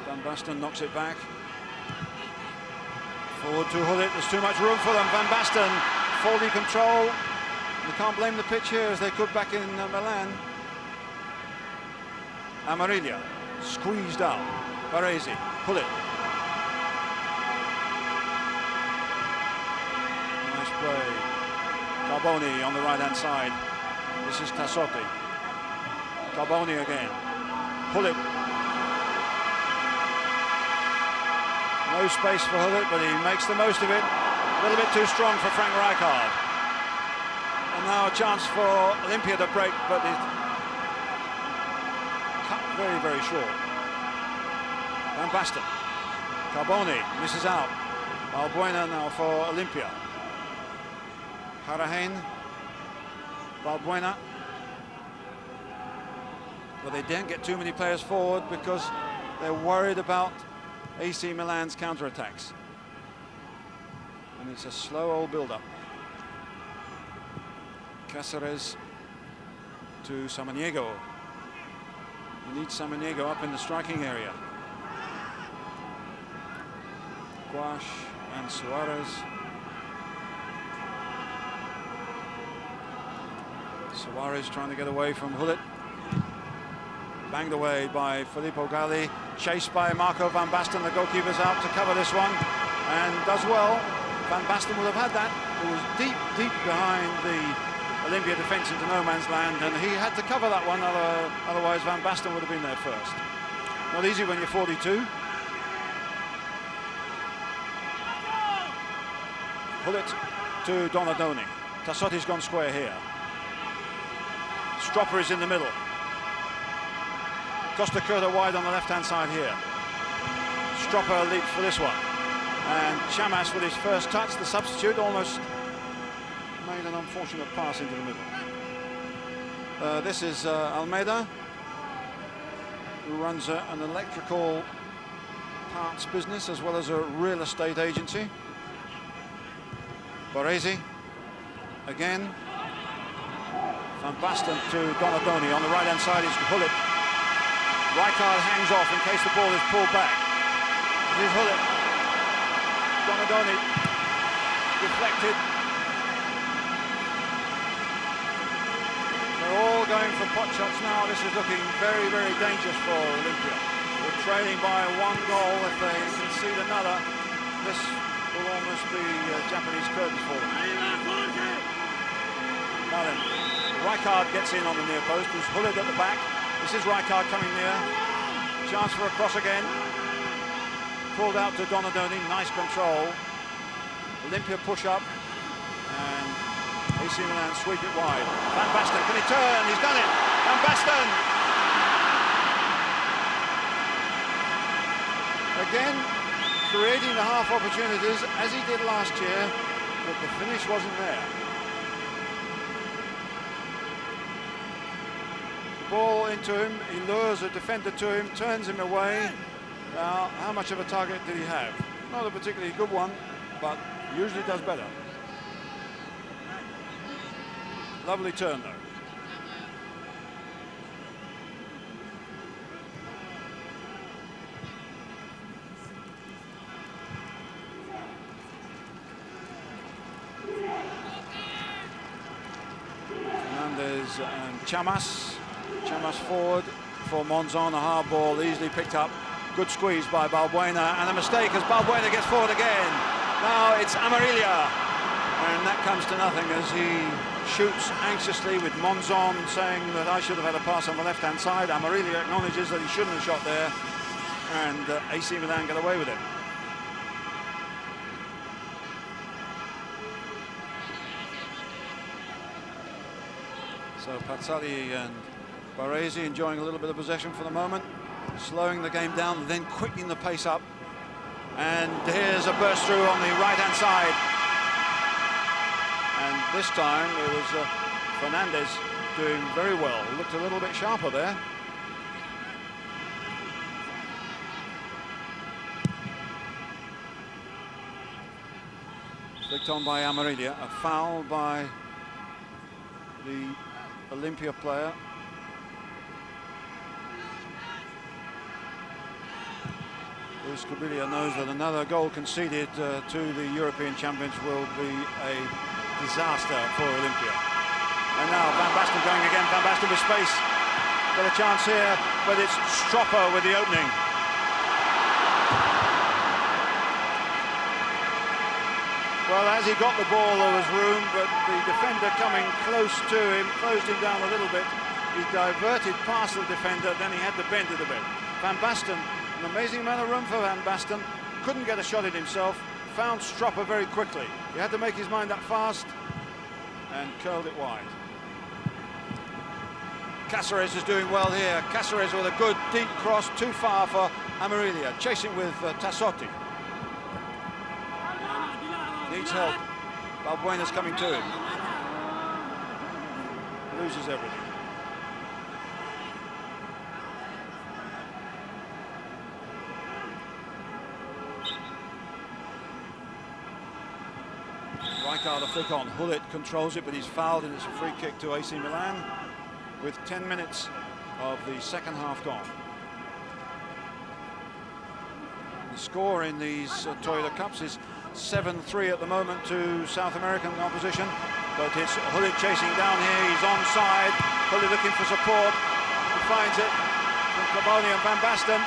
Speaker 1: Van Basten knocks it back. Forward to Gullit. There's too much room for them. Van Basten, 4D control. You can't blame the pitch here as they could back in Milan. Amarilla squeezed out. Baresi, Gullit. Play. Carboni on the right-hand side. This is Tassotti. Carboni again. Gullit. No space for Gullit, but he makes the most of it. A little bit too strong for Frank Rijkaard. And now a chance for Olimpia to break, but it cut very, very short. Van Basten. Carboni misses out. Balbuena now for Olimpia. Harahain, Balbuena. Well, they didn't get too many players forward because they're worried about AC Milan's counterattacks. And it's a slow old build-up. Cáceres to Samaniego. You need Samaniego up in the striking area. Gouache and Suarez. Suarez trying to get away from Hullet. Banged away by Filippo Galli. Chased by Marco van Basten. The goalkeeper's out to cover this one. And does well. Van Basten would have had that. It was deep, deep behind the Olimpia defence into no man's land. And he had to cover that one. Otherwise, Van Basten would have been there first. Not easy when you're 42. Hullet to Donadoni. Tassotti's gone square here. Stropper is in the middle. Costa Curta wide on the left-hand side here. Stropper leaps for this one. And Chamas with his first touch, the substitute, almost made an unfortunate pass into the middle. This is Almeida, who runs an electrical parts business as well as a real estate agency. Baresi, again. Van Basten to Donadoni. On the right-hand side is Hullet. Rijkaard hangs off in case the ball is pulled back. This is Hullet. Donadoni deflected. They're all going for pot shots now. This is looking very, very dangerous for Olimpia. We're trailing by 1 goal. If they concede another, this will almost be Japanese curtains for them. Now then, Rijkaard gets in on the near post. There's Hullet at the back. This is Rijkaard coming near. Chance for a cross again. Pulled out to Donadoni. Nice control. Olimpia push up. And ACMilan sweep it wide. Van Basten, can he turn? He's done it. Van Basten! Again, creating the half opportunities as he did last year, but the finish wasn't there. Ball into him, he lures a defender to him, turns him away. Now, how much of a target did he have? Not a particularly good one, but usually does better. Lovely turn, though. Fernandez and Chamas. Chamas forward for Monzon, a hard ball easily picked up. Good squeeze by Balbuena, and a mistake as Balbuena gets forward again. Now it's Amarilla, and that comes to nothing as he shoots anxiously with Monzon saying that I should have had a pass on the left-hand side. Amarilla acknowledges that he shouldn't have shot there, and ACMilan get away with it. So Pazzali and Baresi enjoying a little bit of possession for the moment, slowing the game down, then quickening the pace up. And here's a burst through on the right-hand side. And this time it was Fernandez doing very well. Looked a little bit sharper there. Flicked on by Amarilla, a foul by the Olimpia player. Luis Cubillia knows that another goal conceded to the European champions will be a disaster for Olimpia. And now Van Basten going again. Van Basten with space. Got a chance here, but it's Stropper with the opening. Well, as he got the ball, there was room, but the defender coming close to him, closed him down a little bit. He diverted past the defender, then he had to bend it a bit. Van Basten, an amazing amount of room for Van Basten, couldn't get a shot at himself, found Stropper very quickly. He had to make his mind up fast and curled it wide. Cáceres is doing well here. Cáceres with a good deep cross, too far for Amarilla, chasing with Tassotti. Needs help. Balbuena's coming to him. Loses everything. Rijkaard a flick on. Hullet controls it, but he's fouled, and it's a free kick to AC Milan with 10 minutes of the second half gone. The score in these Toyota Cups is 7-3 at the moment to South American opposition, but it's Hullet chasing down here. He's onside. Hullet looking for support. He finds it from Carboni and Van Basten,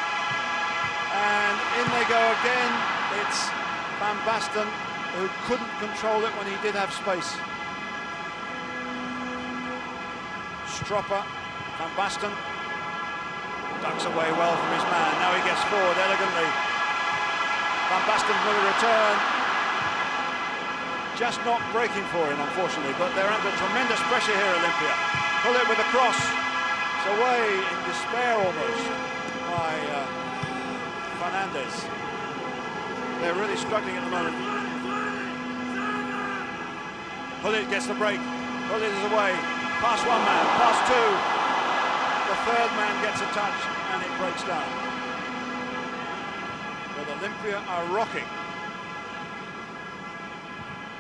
Speaker 1: and in they go again. It's Van Basten who couldn't control it when he did have space. Stropper, Van Basten ducks away well from his man. Now he gets forward elegantly. Van Basten with a return. Just not breaking for him, unfortunately, but they're under tremendous pressure here, Olimpia. Pull it with a cross. It's away in despair almost by Fernandez. They're really struggling at the moment. Hullet gets the break. Hullet is away. Past one man, past two. The third man gets a touch and it breaks down. But Olimpia are rocking.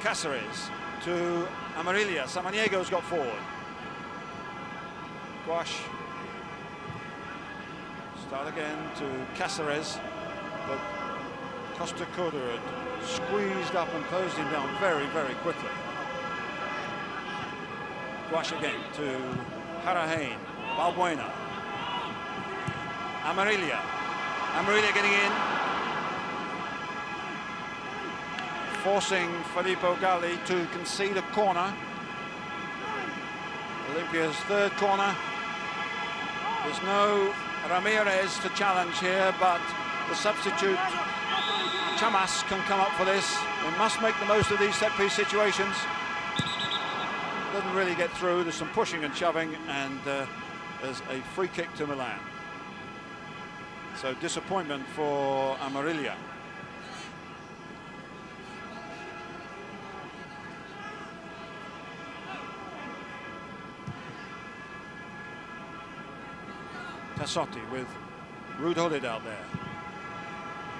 Speaker 1: Cáceres to Amarilla. Samaniego's got forward. Gouache. Start again to Cáceres, but Costa Curta had squeezed up and closed him down very, very quickly. Gouache again to Harahain. Balbuena. Amarilla. Amarilla getting in. Forcing Filippo Galli to concede a corner. Olympia's third corner. There's no Ramirez to challenge here, but the substitute Chamas can come up for this. They must make the most of these set-piece situations. Doesn't really get through. There's some pushing and shoving, and there's a free kick to Milan. So disappointment for Amarilla. Tassotti with Ruud Hullet out there.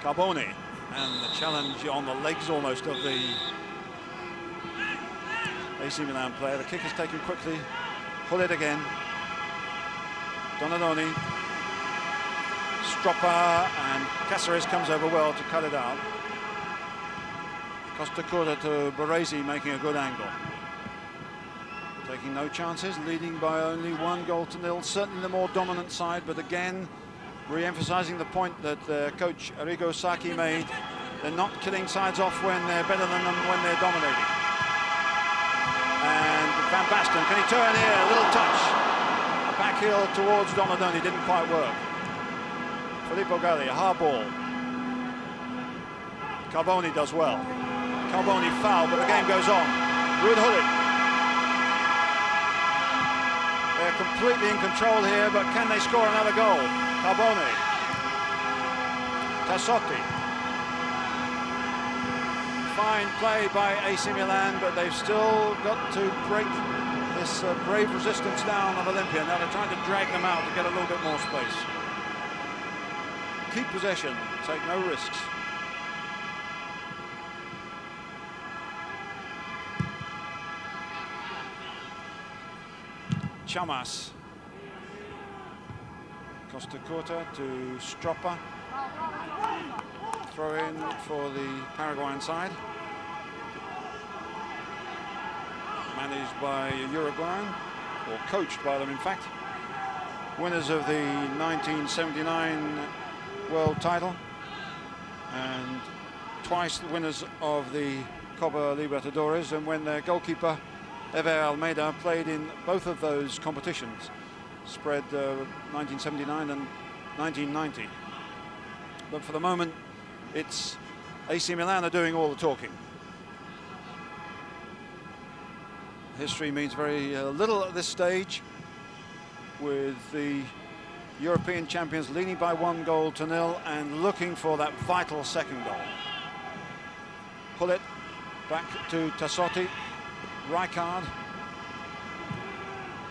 Speaker 1: Carboni, and the challenge on the legs almost of the AC Milan player. The kick is taken quickly. Hullet again. Donadoni. Stropper, and Cáceres comes over well to cut it out. Costa Curta to Baresi, making a good angle. Taking no chances, leading by only 1-0. Certainly the more dominant side, but again, re-emphasizing the point that coach Arrigo Sacchi made. They're not killing sides off when they're better than them when they're dominating. And Van Basten, can he turn here? A little touch. Back heel towards Donadoni, didn't quite work. Filippo Galli, a hard ball. Carboni does well. Carboni foul, but the game goes on. Ruud Hullet. They're completely in control here, but can they score another goal? Carboni. Tassotti. Fine play by AC Milan, but they've still got to break this brave resistance down of Olimpia. Now they're trying to drag them out to get a little bit more space. Keep possession, take no risks. Chamas. Costa Curta to Stropper. Throw in for the Paraguayan side. Managed by Uruguayan, or coached by them in fact. Winners of the 1979 world title, and twice the winners of the Copa Libertadores, and when their goalkeeper Ever Almeida played in both of those competitions, spread 1979 and 1990. But for the moment, it's AC Milan are doing all the talking. History means very little at this stage, with the European champions leading by 1-0 and looking for that vital second goal. Hullet back to Tassotti. Rijkaard.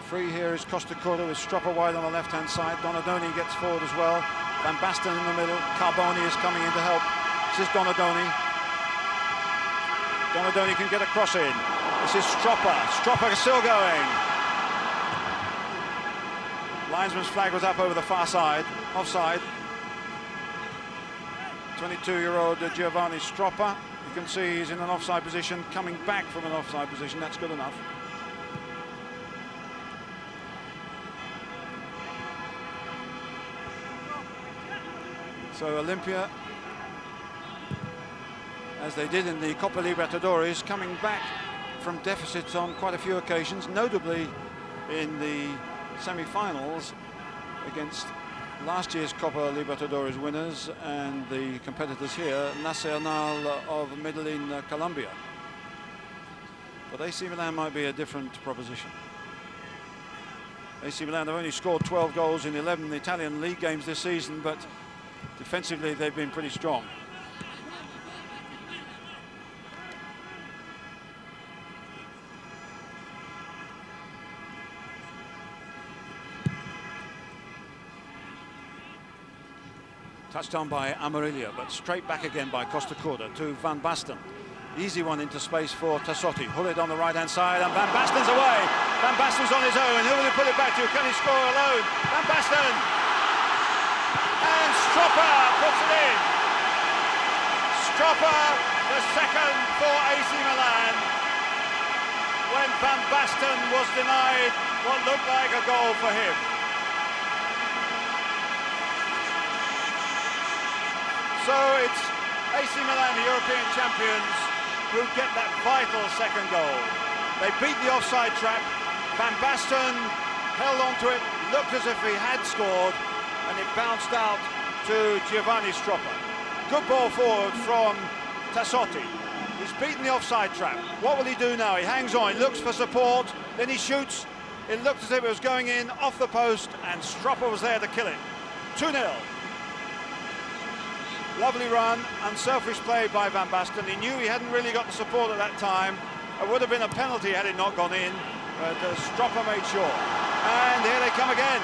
Speaker 1: Free here is Costa Curta with Stropper wide on the left-hand side. Donadoni gets forward as well. Van Basten in the middle. Carboni is coming in to help. This is Donadoni. Donadoni can get a cross in. This is Stropper. Stropper is still going. Linesman's flag was up over the far side, offside. 22-year-old Giovanni Stropper. You can see he's in an offside position, coming back from an offside position. That's good enough. So Olimpia, as they did in the Copa Libertadores, coming back from deficits on quite a few occasions, notably in the semi-finals against last year's Copa Libertadores winners and the competitors here, Nacional of Medellin, Colombia. But AC Milan might be a different proposition. AC Milan have only scored 12 goals in 11 Italian league games this season, but defensively they've been pretty strong. Touched on by Amarilla, but straight back again by Costa Curta to Van Basten. Easy one into space for Tassotti. Hullet on the right-hand side, and Van Basten's away. Van Basten's on his own. Who will he put it back to? Can he score alone? Van Basten! And Stropper puts it in. Stropper, the second for AC Milan, when Van Basten was denied what looked like a goal for him. So it's AC Milan, the European champions, who get that vital second goal. They beat the offside trap. Van Basten held on to it, looked as if he had scored, and it bounced out to Giovanni Stropper. Good ball forward from Tassotti. He's beaten the offside trap. What will he do now? He hangs on, he looks for support, then he shoots. It looked as if it was going in off the post, and Stropper was there to kill it. 2-0. Lovely run, unselfish play by Van Basten. He knew he hadn't really got the support at that time. It would have been a penalty had it not gone in, but Stropper made sure. And here they come again.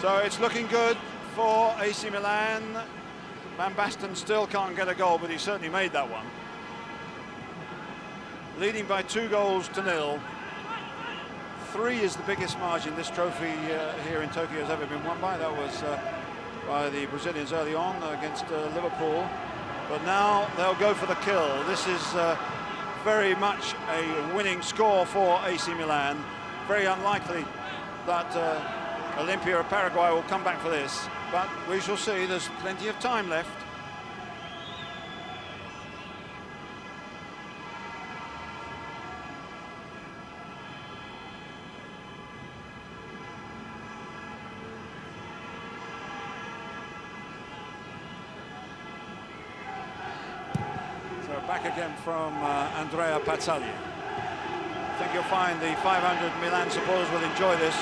Speaker 1: So it's looking good for AC Milan. Van Basten still can't get a goal, but he certainly made that one. Leading by 2-0. 3 is the biggest margin this trophy here in Tokyo has ever been won by. That was by the Brazilians early on against Liverpool. But now they'll go for the kill. This is very much a winning score for AC Milan. Very unlikely that Olimpia of Paraguay will come back for this. But we shall see. There's plenty of time left. Back again from Andrea Pazzali. I think you'll find the 500 Milan supporters will enjoy this.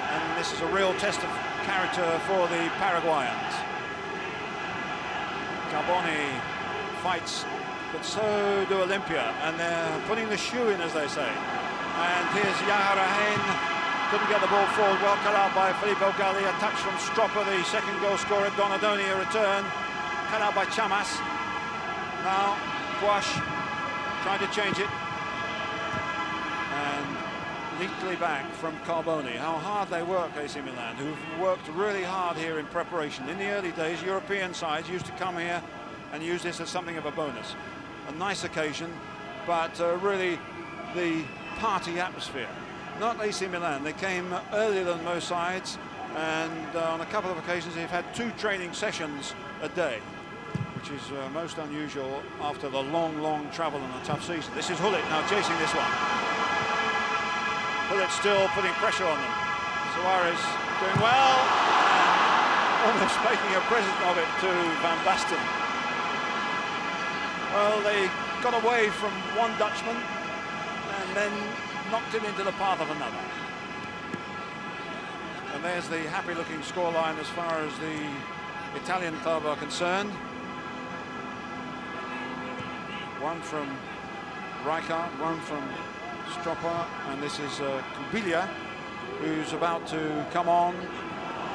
Speaker 1: And this is a real test of character for the Paraguayans. Carboni fights, but so do Olimpia. And they're putting the shoe in, as they say. And here's Yaharahen. Couldn't get the ball forward. Well cut out by Filippo Galli. A touch from Stropper, the second goal scorer. Donadoni, a return. Cut out by Chamas. Now, Quash trying to change it. And neatly back from Carboni. How hard they work, AC Milan, who've worked really hard here in preparation. In the early days, European sides used to come here and use this as something of a bonus. A nice occasion, but really the party atmosphere. Not AC Milan. They came earlier than most sides, and on a couple of occasions they've had 2 training sessions a day, which is most unusual after the long travel and a tough season. This is Hullet now chasing this one. Hullet still putting pressure on them. Suarez doing well, and almost making a present of it to Van Basten. Well, they got away from one Dutchman and then knocked him into the path of another. And there's the happy-looking scoreline as far as the Italian club are concerned. One from Rijkaard, one from Stropper, and this is Kubilia, who's about to come on.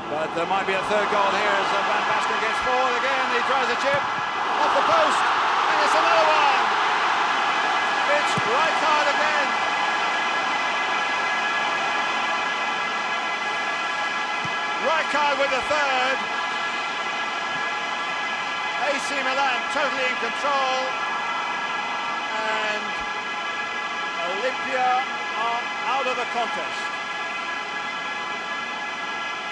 Speaker 1: But there might be a third goal here as Van Basten gets forward again. He tries a chip off the post, and it's another one. It's Rijkaard again. Rijkaard with the third. ACMilan totally in control, and Olimpia are out of the contest.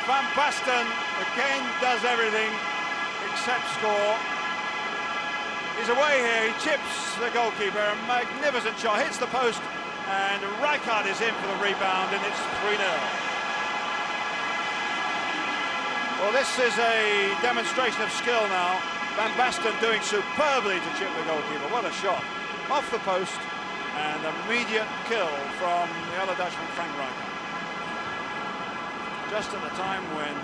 Speaker 1: Van Basten again does everything except score. He's away here, he chips the goalkeeper, a magnificent shot, hits the post, and Rijkaard is in for the rebound, and it's 3-0. Well, this is a demonstration of skill now. Van Basten doing superbly to chip the goalkeeper. What a shot. Off the post, and immediate kill from the other Dutchman, Frank Rijkaard. Just at the time when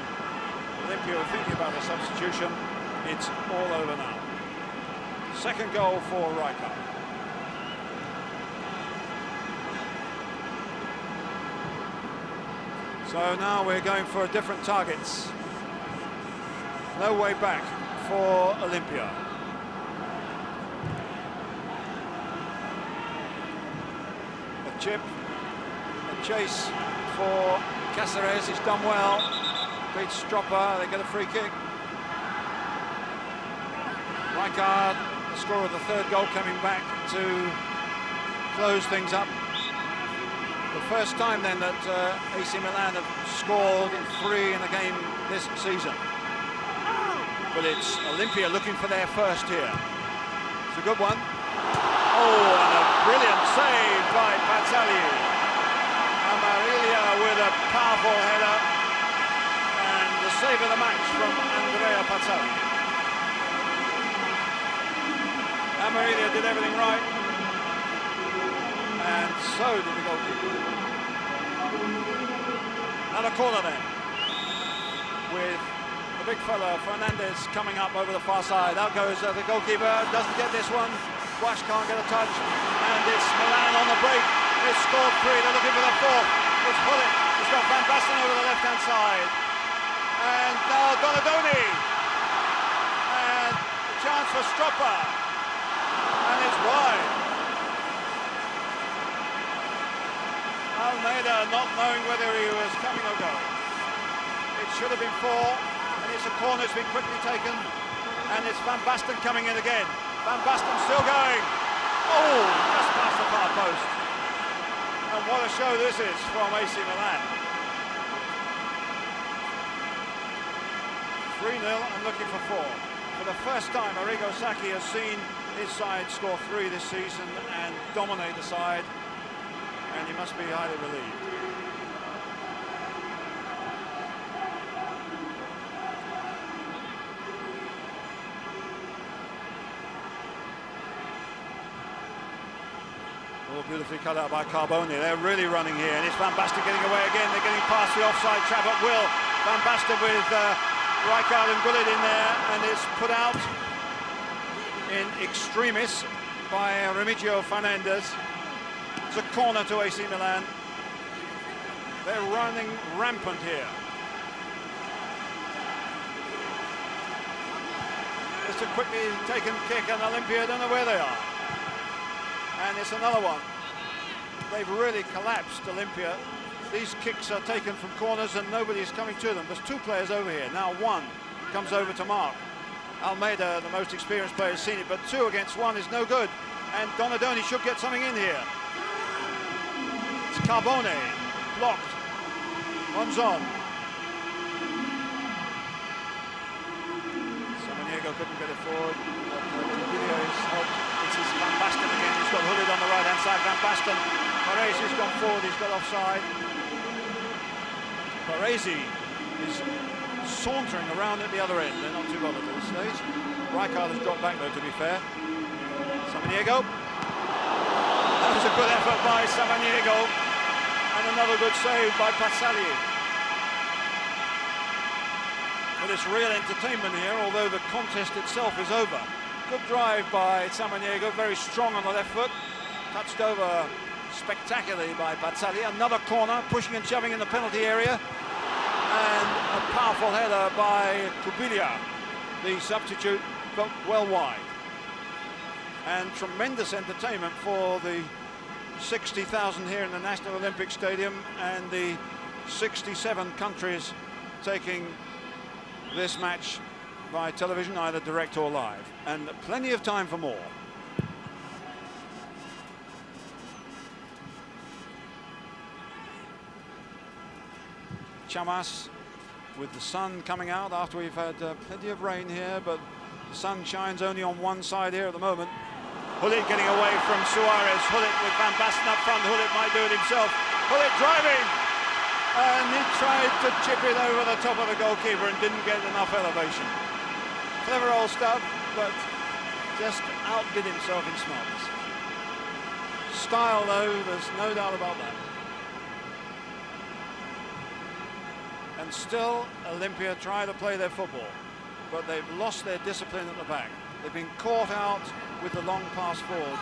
Speaker 1: Olimpia were thinking about a substitution, it's all over now. Second goal for Rijkaard. So now we're going for different targets. No way back for Olimpia. A chip, a chase for Cáceres. He's done well. Beats Stropper. They get a free kick. Rijkaard, the scorer of the third goal, coming back to close things up. The first time then that ACMilan have scored 3 in a game this season. But it's Olimpia looking for their first here. It's a good one. Oh, and a brilliant save by Pazzali. Amarillo with a powerful header. And the save of the match from Andrea Pazzali. Amarillo did everything right. And so did the goalkeeper. And a corner then. With the big fella, Fernandez, coming up over the far side. Out goes the goalkeeper, doesn't get this one. Wash can't get a touch, and it's Milan on the break. It's scored 3, they're looking for the fourth. It's Hullet, he's got Van Basten over the left-hand side. And now Donadoni. And a chance for Stropper. And it's wide. Almeida not knowing whether he was coming or going. It should have been 4. It's a corner, it's been quickly taken, and it's Van Basten coming in again. Van Basten still going. Oh, just past the far post. And what a show this is from ACMilan. 3-0 and looking for 4. For the first time, Arrigo Sacchi has seen his side score 3 this season and dominate the side, and he must be highly relieved. All beautifully cut out by Carboni. They're really running here, and it's Van Basten getting away again. They're getting past the offside trap at will. Van Basten with Rijkaard and Gullit in there, and it's put out in extremis by Remigio Fernandez. It's a corner to ACMilan. They're running rampant here. It's a quickly taken kick, and Olimpia don't know where they are. And it's another one. They've really collapsed, Olimpia. These kicks are taken from corners and nobody's coming to them. There's 2 players over here. Now 1 comes over to mark. Almeida, the most experienced player, has seen it, but 2 against 1 is no good. And Donadoni should get something in here. It's Carbone, blocked. Runs on. Samaniego couldn't get it forward. Video is helped. It's Van Basten again. He's got Hullet on the right-hand side. Van Basten. Parisi's gone forward. He's got offside. Parisi is sauntering around at the other end. They're not too bothered at this stage. Rijkaard has dropped back, though, to be fair. Samaniego. That was a good effort by Samaniego. And another good save by Pazzali. But it's real entertainment here, although the contest itself is over. Good drive by Samaniego, very strong on the left foot. Touched over spectacularly by Pazzali. Another corner, pushing and shoving in the penalty area. and a powerful header by Kubilia, the substitute, but well wide. And tremendous entertainment for the 60,000 here in the National Olympic Stadium and the 67 countries taking this match by television, either direct or live, and plenty of time for more. Chamas with the sun coming out after we've had plenty of rain here, but the sun shines only on one side here at the moment. Hullet getting away from Suarez. Hullet with Van Basten up front. Hullet might do it himself. Hullet driving, and he tried to chip it over the top of the goalkeeper and didn't get enough elevation. Clever old stuff, but just outdid himself in smartness. Style, though, there's no doubt about that. And still, Olimpia try to play their football, but they've lost their discipline at the back. They've been caught out with the long pass forward,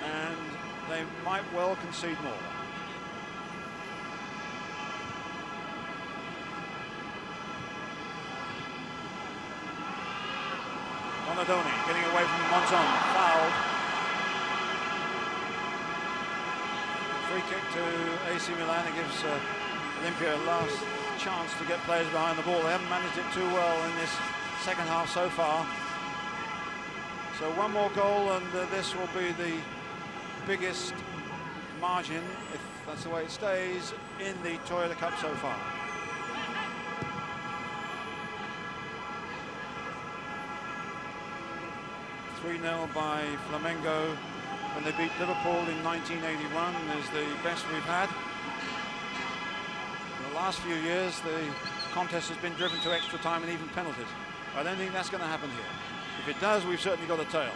Speaker 1: and they might well concede more. Donadoni getting away from Monzon, fouled. Free kick to ACMilan. It gives Olimpia a last chance to get players behind the ball. They haven't managed it too well in this second half so far. So one more goal and this will be the biggest margin, if that's the way it stays, in the Toyota Cup so far. (3-0) by Flamengo when they beat Liverpool in 1981 is the best we've had. In the last few years, the contest has been driven to extra time and even penalties. I don't think that's going to happen here. If it does, we've certainly got a tail.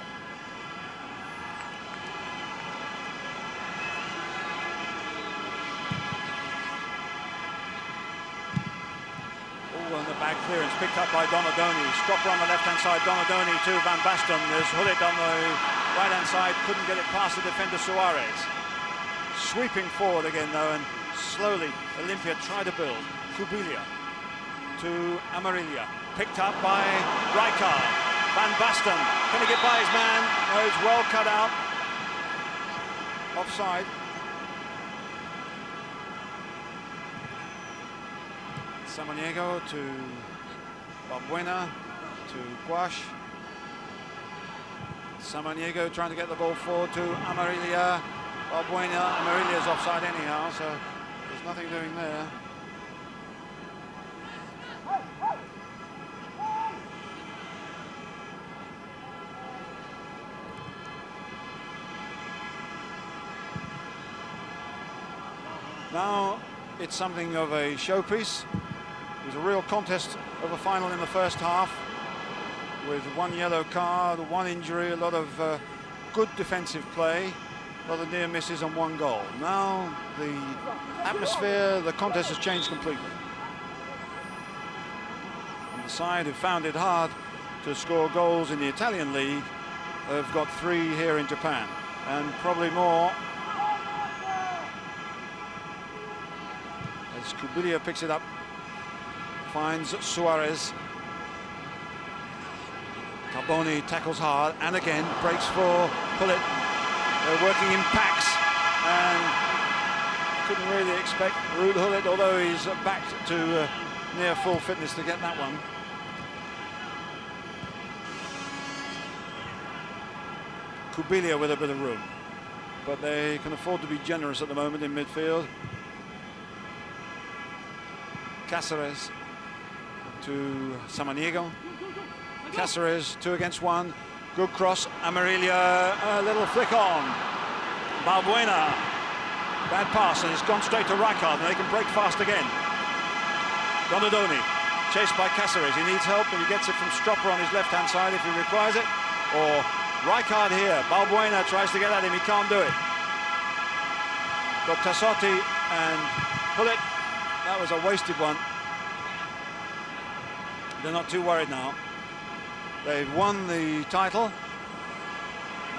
Speaker 1: And the back clearance picked up by Donadoni. Stropper on the left-hand side, Donadoni to Van Basten. There's Hullet on the right-hand side, couldn't get it past the defender Suarez. Sweeping forward again though, and slowly Olimpia try to build. Kubilia to Amarilla, picked up by Rijkaard. Van Basten, can he get by his man? No, it's well cut out. Offside. Samaniego to Balbuena to Guash. Samaniego trying to get the ball forward to Amarilla. Balbuena, Amarilla's offside anyhow, so there's nothing doing there. Now it's something of a showpiece. It was a real contest of a final in the first half with one yellow card, one injury, a lot of good defensive play, a lot of near misses and one goal. Now the atmosphere, the contest has changed completely. And the side who found it hard to score goals in the Italian league have got 3 here in Japan, and probably more. As Kubilia picks it up, finds Suarez. Carboni tackles hard and again breaks for Hullet. They're working in packs and couldn't really expect Ruud Hullet, although he's back to near full fitness, to get that one. Kubilia with a bit of room, but they can afford to be generous at the moment in midfield. Cáceres to Samaniego. Cáceres 2 against 1. Good cross. Amarilla, a little flick on. Balbuena. Bad pass, and it's gone straight to Rijkaard, and they can break fast again. Donadoni, chased by Cáceres. He needs help, and he gets it from Stropper on his left-hand side if he requires it. Or Rijkaard here. Balbuena tries to get at him. He can't do it. Got Tassotti and Hullet. That was a wasted one. They're not too worried now. They've won the title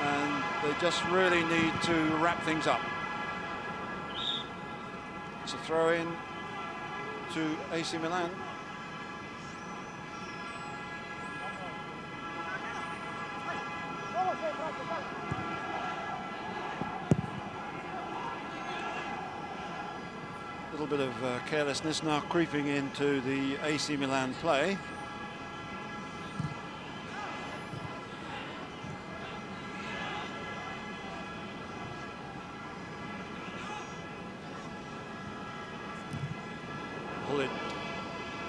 Speaker 1: and they just really need to wrap things up. It's a throw in to AC Milan. A little bit of carelessness now creeping into the AC Milan play.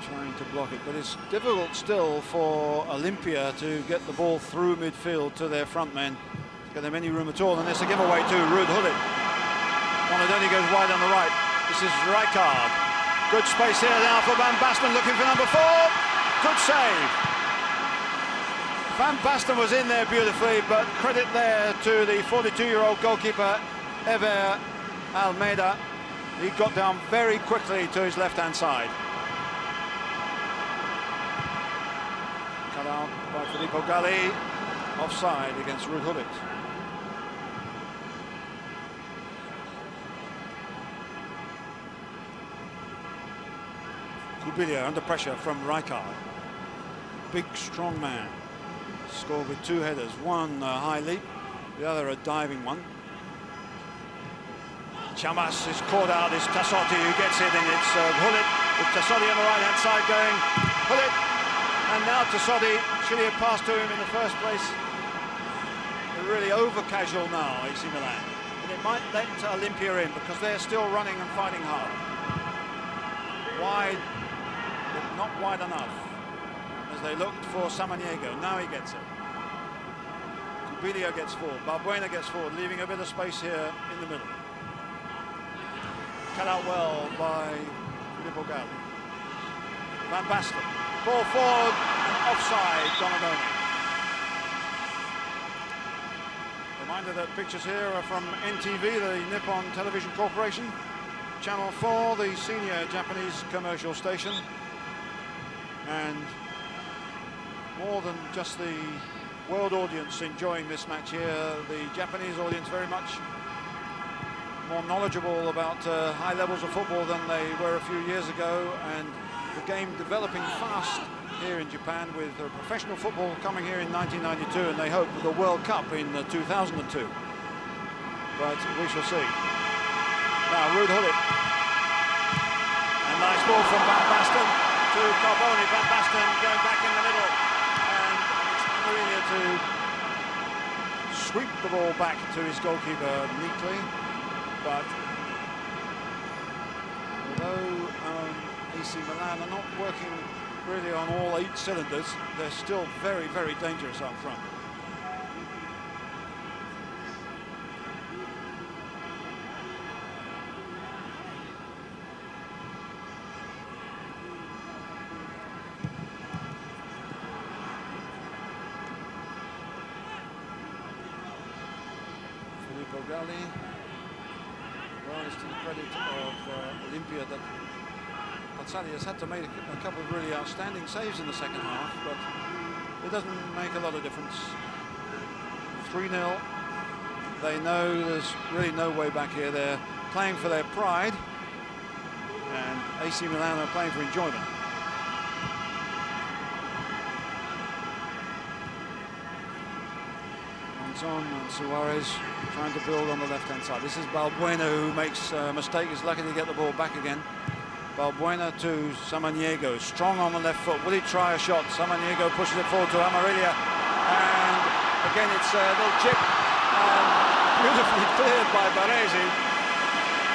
Speaker 1: Trying to block it, but it's difficult still for Olimpia to get the ball through midfield to their front men, get them any room at all, and there's a giveaway to Ruud Gullit. Donadoni goes wide on the right. This is Rijkaard. Good space here now for Van Basten, looking for number 4. Good save. Van Basten was in there beautifully, but credit there to the 42-year-old goalkeeper, Ever Almeida. He got down very quickly to his left-hand side. Cut out by Filippo Galli. Offside against Ruud Gullit. Kubilia under pressure from Rijkaard. Big, strong man. Scored with 2 headers. One high leap, the other a diving one. Chamas is caught out. It's Tassotti who gets it, and it's Gullit with Tassotti on the right-hand side going. Gullit, and now Tassotti. Should he have passed to him in the first place? They're really over-casual now, AC Milan. And it might let Olimpia in because they're still running and fighting hard. Wide, but not wide enough. As they looked for Samaniego. Now he gets it. Kubilia gets forward. Balbuena gets forward, leaving a bit of space here in the middle. Cut out well by Filippo Galli. Van Basten. Ball forward and offside, Donadoni. Reminder that pictures here are from NTV, the Nippon Television Corporation. Channel 4, the senior Japanese commercial station. And more than just the world audience enjoying this match here, the Japanese audience very much more knowledgeable about high levels of football than they were a few years ago, and the game developing fast here in Japan with professional football coming here in 1992, and they hope for the World Cup in 2002. But we shall see. Now Ruud Gullit. A nice ball from Van Basten to Carboni. Van Basten going back in the middle, and it's Amarilla to sweep the ball back to his goalkeeper neatly. But although AC Milan are not working really on all 8 cylinders, they're still very, very dangerous up front. Filippo Galli. Well, it's to the credit of Olimpia that Pazzali has had to make a couple of really outstanding saves in the second half, but it doesn't make a lot of difference. 3-0. They know there's really no way back here. They're playing for their pride, and AC Milan are playing for enjoyment. Monzon and Suarez trying to build on the left-hand side. This is Balbuena who makes a mistake. He's lucky to get the ball back again. Balbuena to Samaniego, strong on the left foot. Will he try a shot? Samaniego pushes it forward to Amarilla, and again it's a little chip, beautifully cleared by Baresi.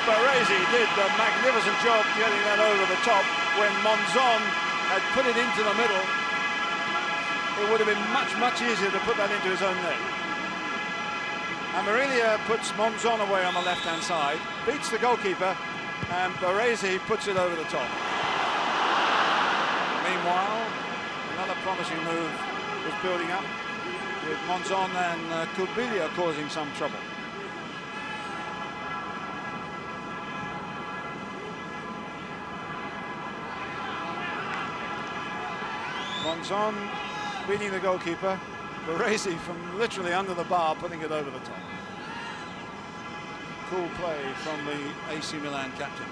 Speaker 1: Baresi did a magnificent job getting that over the top. When Monzon had put it into the middle, it would have been much, much easier to put that into his own net. Amarilla puts Monzon away on the left-hand side, beats the goalkeeper, and Baresi puts it over the top. Meanwhile, another promising move was building up, with Monzon and Kubilia causing some trouble. Monzon beating the goalkeeper, Baresi from literally under the bar putting it over the top. Cool play from the AC Milan captain.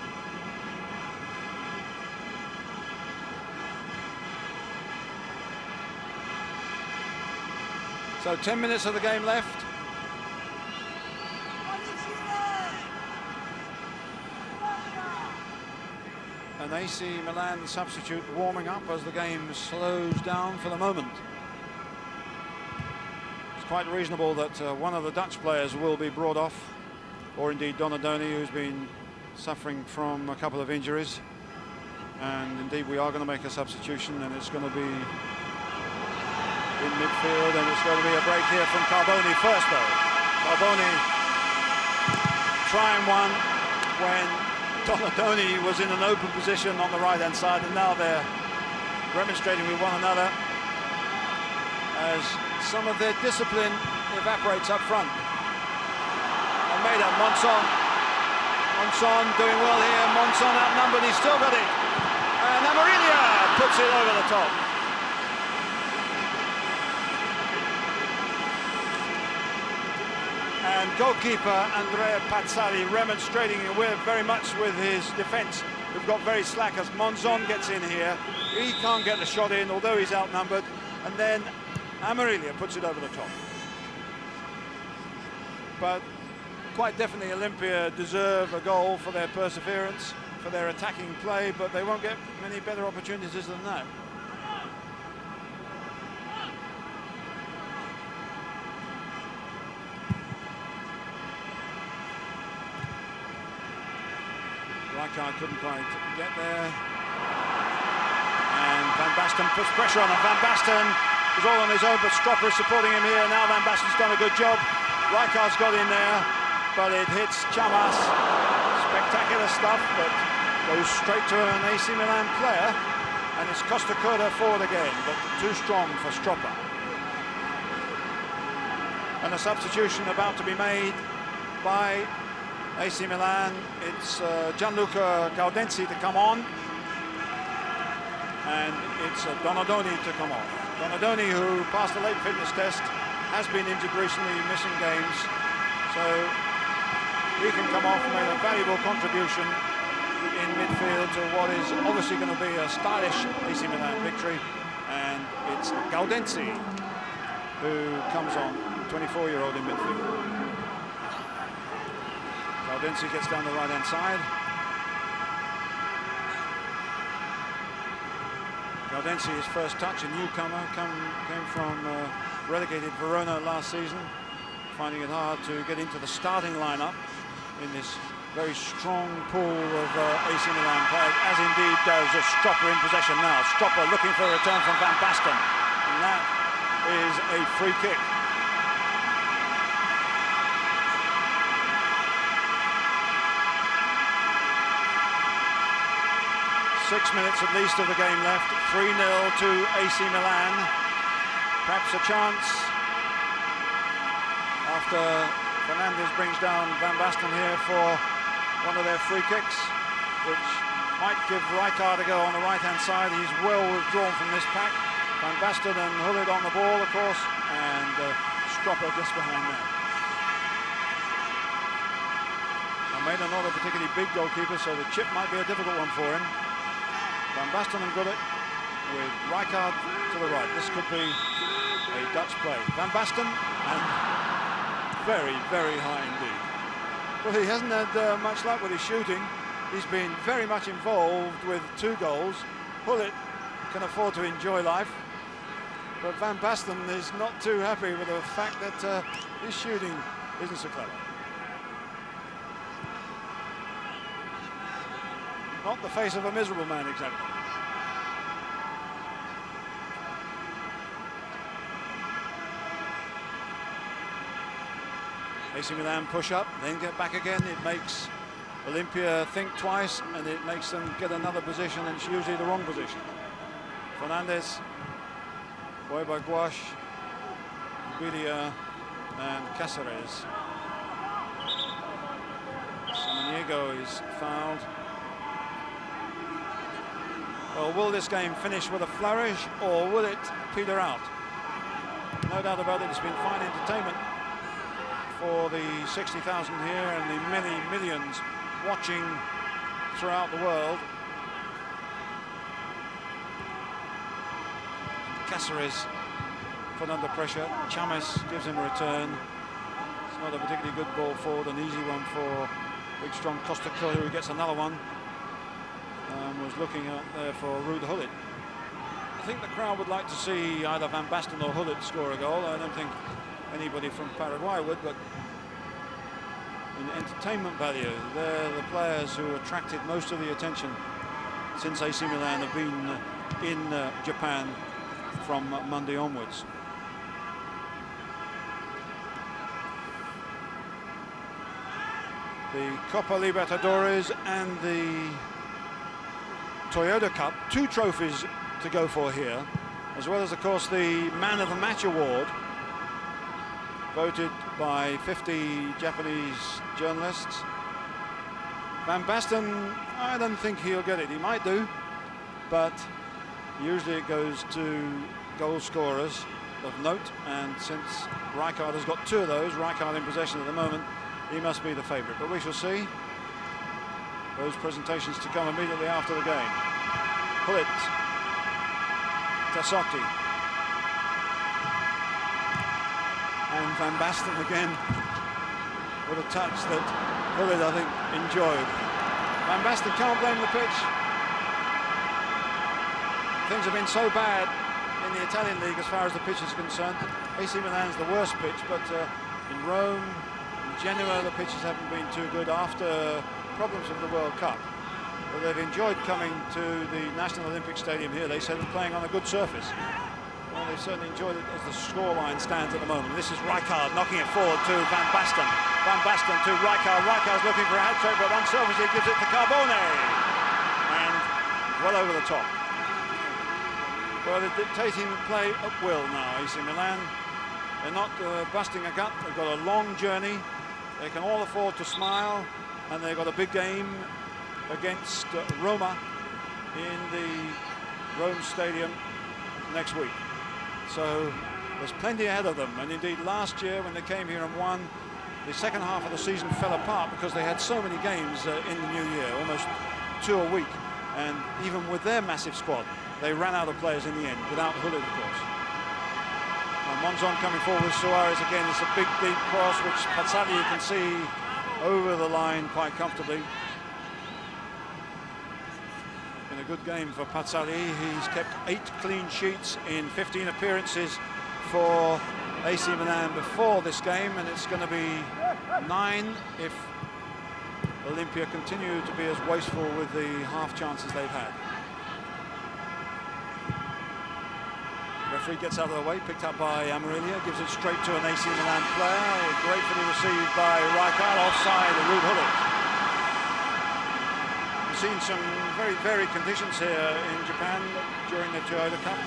Speaker 1: So 10 minutes of the game left. An AC Milan substitute warming up as the game slows down for the moment. It's quite reasonable that one of the Dutch players will be brought off, or indeed Donadoni, who's been suffering from a couple of injuries. And indeed we are going to make a substitution, and it's going to be in midfield, and it's going to be a break here from Carboni first though. Carboni trying one when Donadoni was in an open position on the right-hand side, and now they're remonstrating with one another as some of their discipline evaporates up front. Almeida, Monson doing well here. Monson outnumbered, he's still got it. And Amarilla puts it over the top. And goalkeeper Andrea Pazzari remonstrating very much with his defence, who've got very slack, as Monzon gets in here. He can't get the shot in, although he's outnumbered. And then Amarilla puts it over the top. But quite definitely Olimpia deserve a goal for their perseverance, for their attacking play, but they won't get many better opportunities than that. Rijkaard couldn't quite get there. And Van Basten puts pressure on him. Van Basten is all on his own, but Stropper is supporting him here. Now Van Basten's done a good job. Rijkaard's got in there, but it hits Chamas. Spectacular stuff, but goes straight to an AC Milan player. And it's Costa Curta forward again, but too strong for Stropper. And a substitution about to be made by AC Milan. It's Gianluca Gaudenzi to come on, and it's Donadoni to come off. Donadoni, who passed the late fitness test, has been injured recently, missing games, so he can come off and make a valuable contribution in midfield to what is obviously going to be a stylish AC Milan victory. And it's Gaudenzi who comes on, 24-year-old in midfield. Gaudenzi gets down the right-hand side. Gaudenzi, his first touch, a newcomer, came from relegated Verona last season, finding it hard to get into the starting lineup in this very strong pool of AC Milan players, as indeed does Stropper in possession now. Stropper looking for a return from Van Basten, and that is a free kick. Six minutes at least of the game left. 3-0 to AC Milan. Perhaps a chance after Fernandez brings down Van Basten here for one of their free kicks, which might give Rijkaard a go on the right-hand side. He's well withdrawn from this pack. Van Basten and Hullet on the ball, of course, and Stropper just behind them. Almeida not a particularly big goalkeeper, so the chip might be a difficult one for him. Van Basten and Gullit with Rijkaard to the right. This could be a Dutch play. Van Basten, and very, very high indeed. Well, he hasn't had much luck with his shooting. He's been very much involved with 2 goals. Hullet can afford to enjoy life, but Van Basten is not too happy with the fact that his shooting isn't so clever. Not the face of a miserable man, exactly. AC Milan push up, then get back again. It makes Olimpia think twice, and it makes them get another position, and it's usually the wrong position. Fernandez, Boyba Guash, Guidia, and Cáceres. Samaniego is fouled. Well, will this game finish with a flourish, or will it peter out? No doubt about it, it's been fine entertainment for the 60,000 here and the many millions watching throughout the world. Cáceres
Speaker 2: put under pressure. Chames gives him a return. It's not a particularly good ball forward, an easy one for big strong Costa Curry, who gets another one. Was looking out there for Ruud Gullit. I think the crowd would like to see either Van Basten or Gullit score a goal. I don't think anybody from Paraguay would, but in entertainment value, they're the players who attracted most of the attention since AC Milan have been in Japan from Monday onwards. The Copa Libertadores and the Toyota Cup, 2 trophies to go for here, as well as, of course, the Man of the Match award, voted by 50 Japanese journalists. Van Basten, I don't think he'll get it. He might do, but usually it goes to goal scorers of note, and since Rijkaard has got 2 of those, Rijkaard in possession at the moment, he must be the favourite, but we shall see. Those presentations to come immediately after the game. Gullit, Tassotti, and Van Basten again with a touch that Gullit, I think, enjoyed. Van Basten can't blame the pitch. Things have been so bad in the Italian league as far as the pitch is concerned. AC Milan's the worst pitch, but in Rome, in Genoa, the pitches haven't been too good after problems of the World Cup. But they've enjoyed coming to the National Olympic Stadium here. They said they're playing on a good surface. Well, they've certainly enjoyed it as the scoreline stands at the moment. This is Rijkaard knocking it forward to Van Basten. Van Basten to Rijkaard. Rijkaard's looking for a hat-trick, but unselfishly gives it to Carbone. And well over the top. Well, they're dictating the play at will now, AC Milan. They're not busting a gut. They've got a long journey. They can all afford to smile. And they've got a big game against Roma in the Rome Stadium next week. So there's plenty ahead of them. And indeed, last year when they came here and won, the second half of the season fell apart because they had so many games in the new year, almost 2 a week. And even with their massive squad, they ran out of players in the end, without Gullit, of course. And Monzon coming forward with Suarez again. It's a big, deep cross, which Pazzali, you can see, over the line quite comfortably. Been a good game for Pazzali. He's kept 8 clean sheets in 15 appearances for AC Milan before this game, and it's going to be 9 if Olimpia continue to be as wasteful with the half chances they've had. Referee gets out of the way, picked up by Amarillo, gives it straight to an AC Milan player, gratefully received by Rijkaard, offside, Ruud Gullit. We've seen some very varied conditions here in Japan during the Toyota Cup.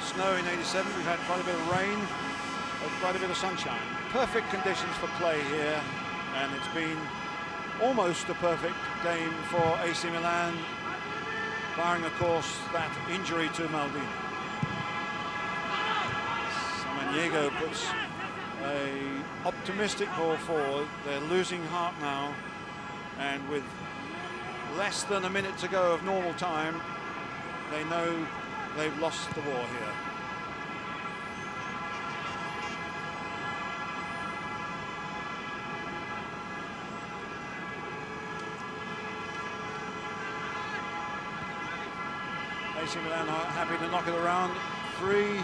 Speaker 2: Snow in '87, we've had quite a bit of rain, quite a bit of sunshine. Perfect conditions for play here, and it's been almost a perfect game for AC Milan, barring, of course, that injury to Maldini. Diego puts an optimistic ball forward. They're losing heart now, and with less than a minute to go of normal time, they know they've lost the war here. AC Milan are happy to knock it around. 3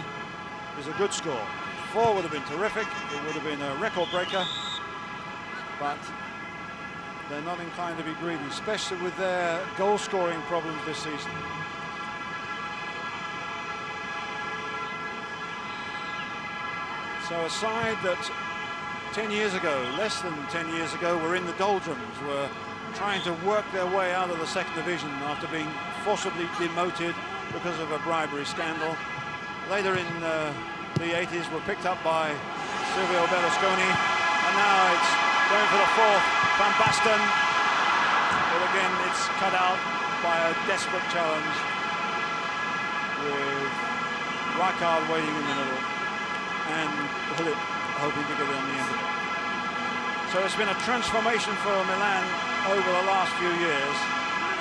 Speaker 2: is a good score. 4 would have been terrific. It would have been a record breaker, but they're not inclined to be greedy, especially with their goal scoring problems this season. So a side that 10 years ago, less than 10 years ago, were in the doldrums, were trying to work their way out of the second division after being forcibly demoted because of a bribery scandal. Later in the 80s were picked up by Silvio Berlusconi, and now it's going for the 4th, Van Basten, but again it's cut out by a desperate challenge with Rijkaard waiting in the middle and Gullit hoping to get it on the end of it. So it's been a transformation for Milan over the last few years,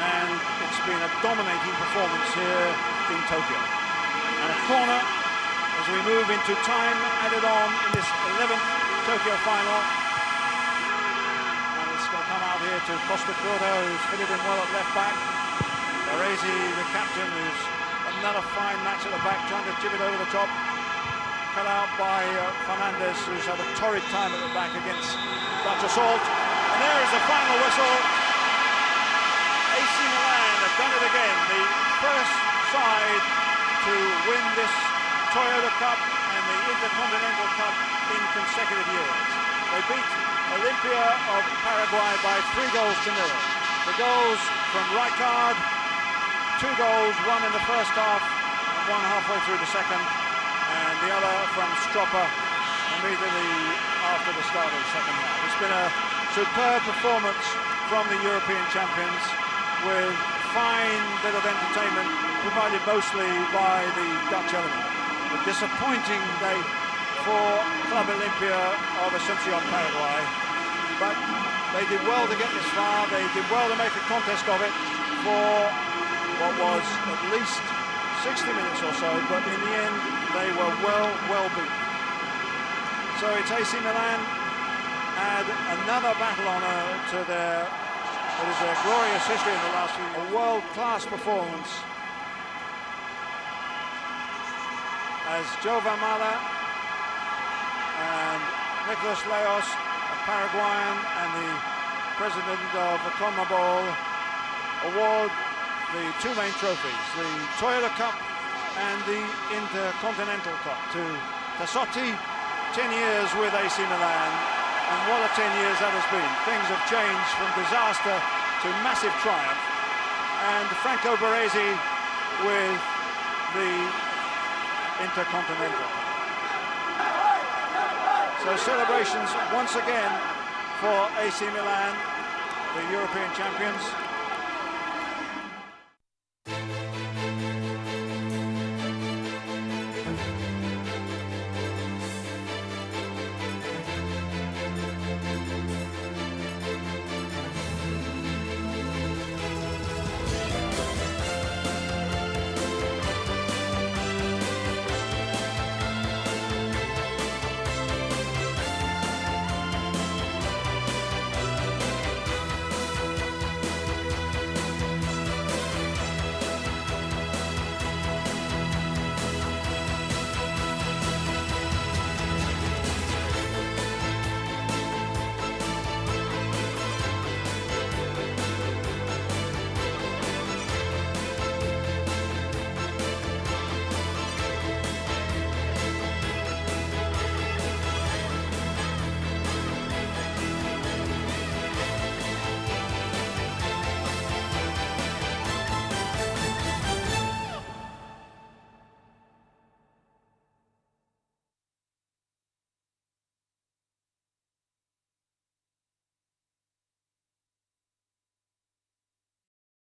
Speaker 2: and it's been a dominating performance here in Tokyo. And a corner as we move into time added on in this 11th Tokyo final. And it's going to come out here to Costa Curta, who's fitted in well at left back. Baresi, the captain, who's another fine match at the back, trying to chip it over the top. Cut out by Fernandez, who's had a torrid time at the back against Dutch assault. And there is the final whistle. AC Milan have done it again. The first side to win this Toyota Cup and the Intercontinental Cup in consecutive years. They beat Olimpia of Paraguay by 3-0. The goals from Rijkaard, 2 goals, one in the first half and one halfway through the second, and the other from Stropper immediately after the start of the second half. It's been a superb performance from the European champions, with a fine bit of entertainment provided mostly by the Dutch element. A disappointing day for Club Olimpia of Asunción, Paraguay, but they did well to get this far. They did well to make a contest of it for what was at least 60 minutes or so, but in the end they were well beaten. So it's AC Milan add another battle honour to their glorious history in the last few years. A world-class performance as Joe Vamala and Nicolas Leos, a Paraguayan, and the president of the CONMEBOL award the 2 main trophies, the Toyota Cup and the Intercontinental Cup, to Tassotti. 10 years with AC Milan, and what a 10 years that has been. Things have changed from disaster to massive triumph. And Franco Baresi with the Intercontinental. So celebrations once again for AC Milan, the European champions.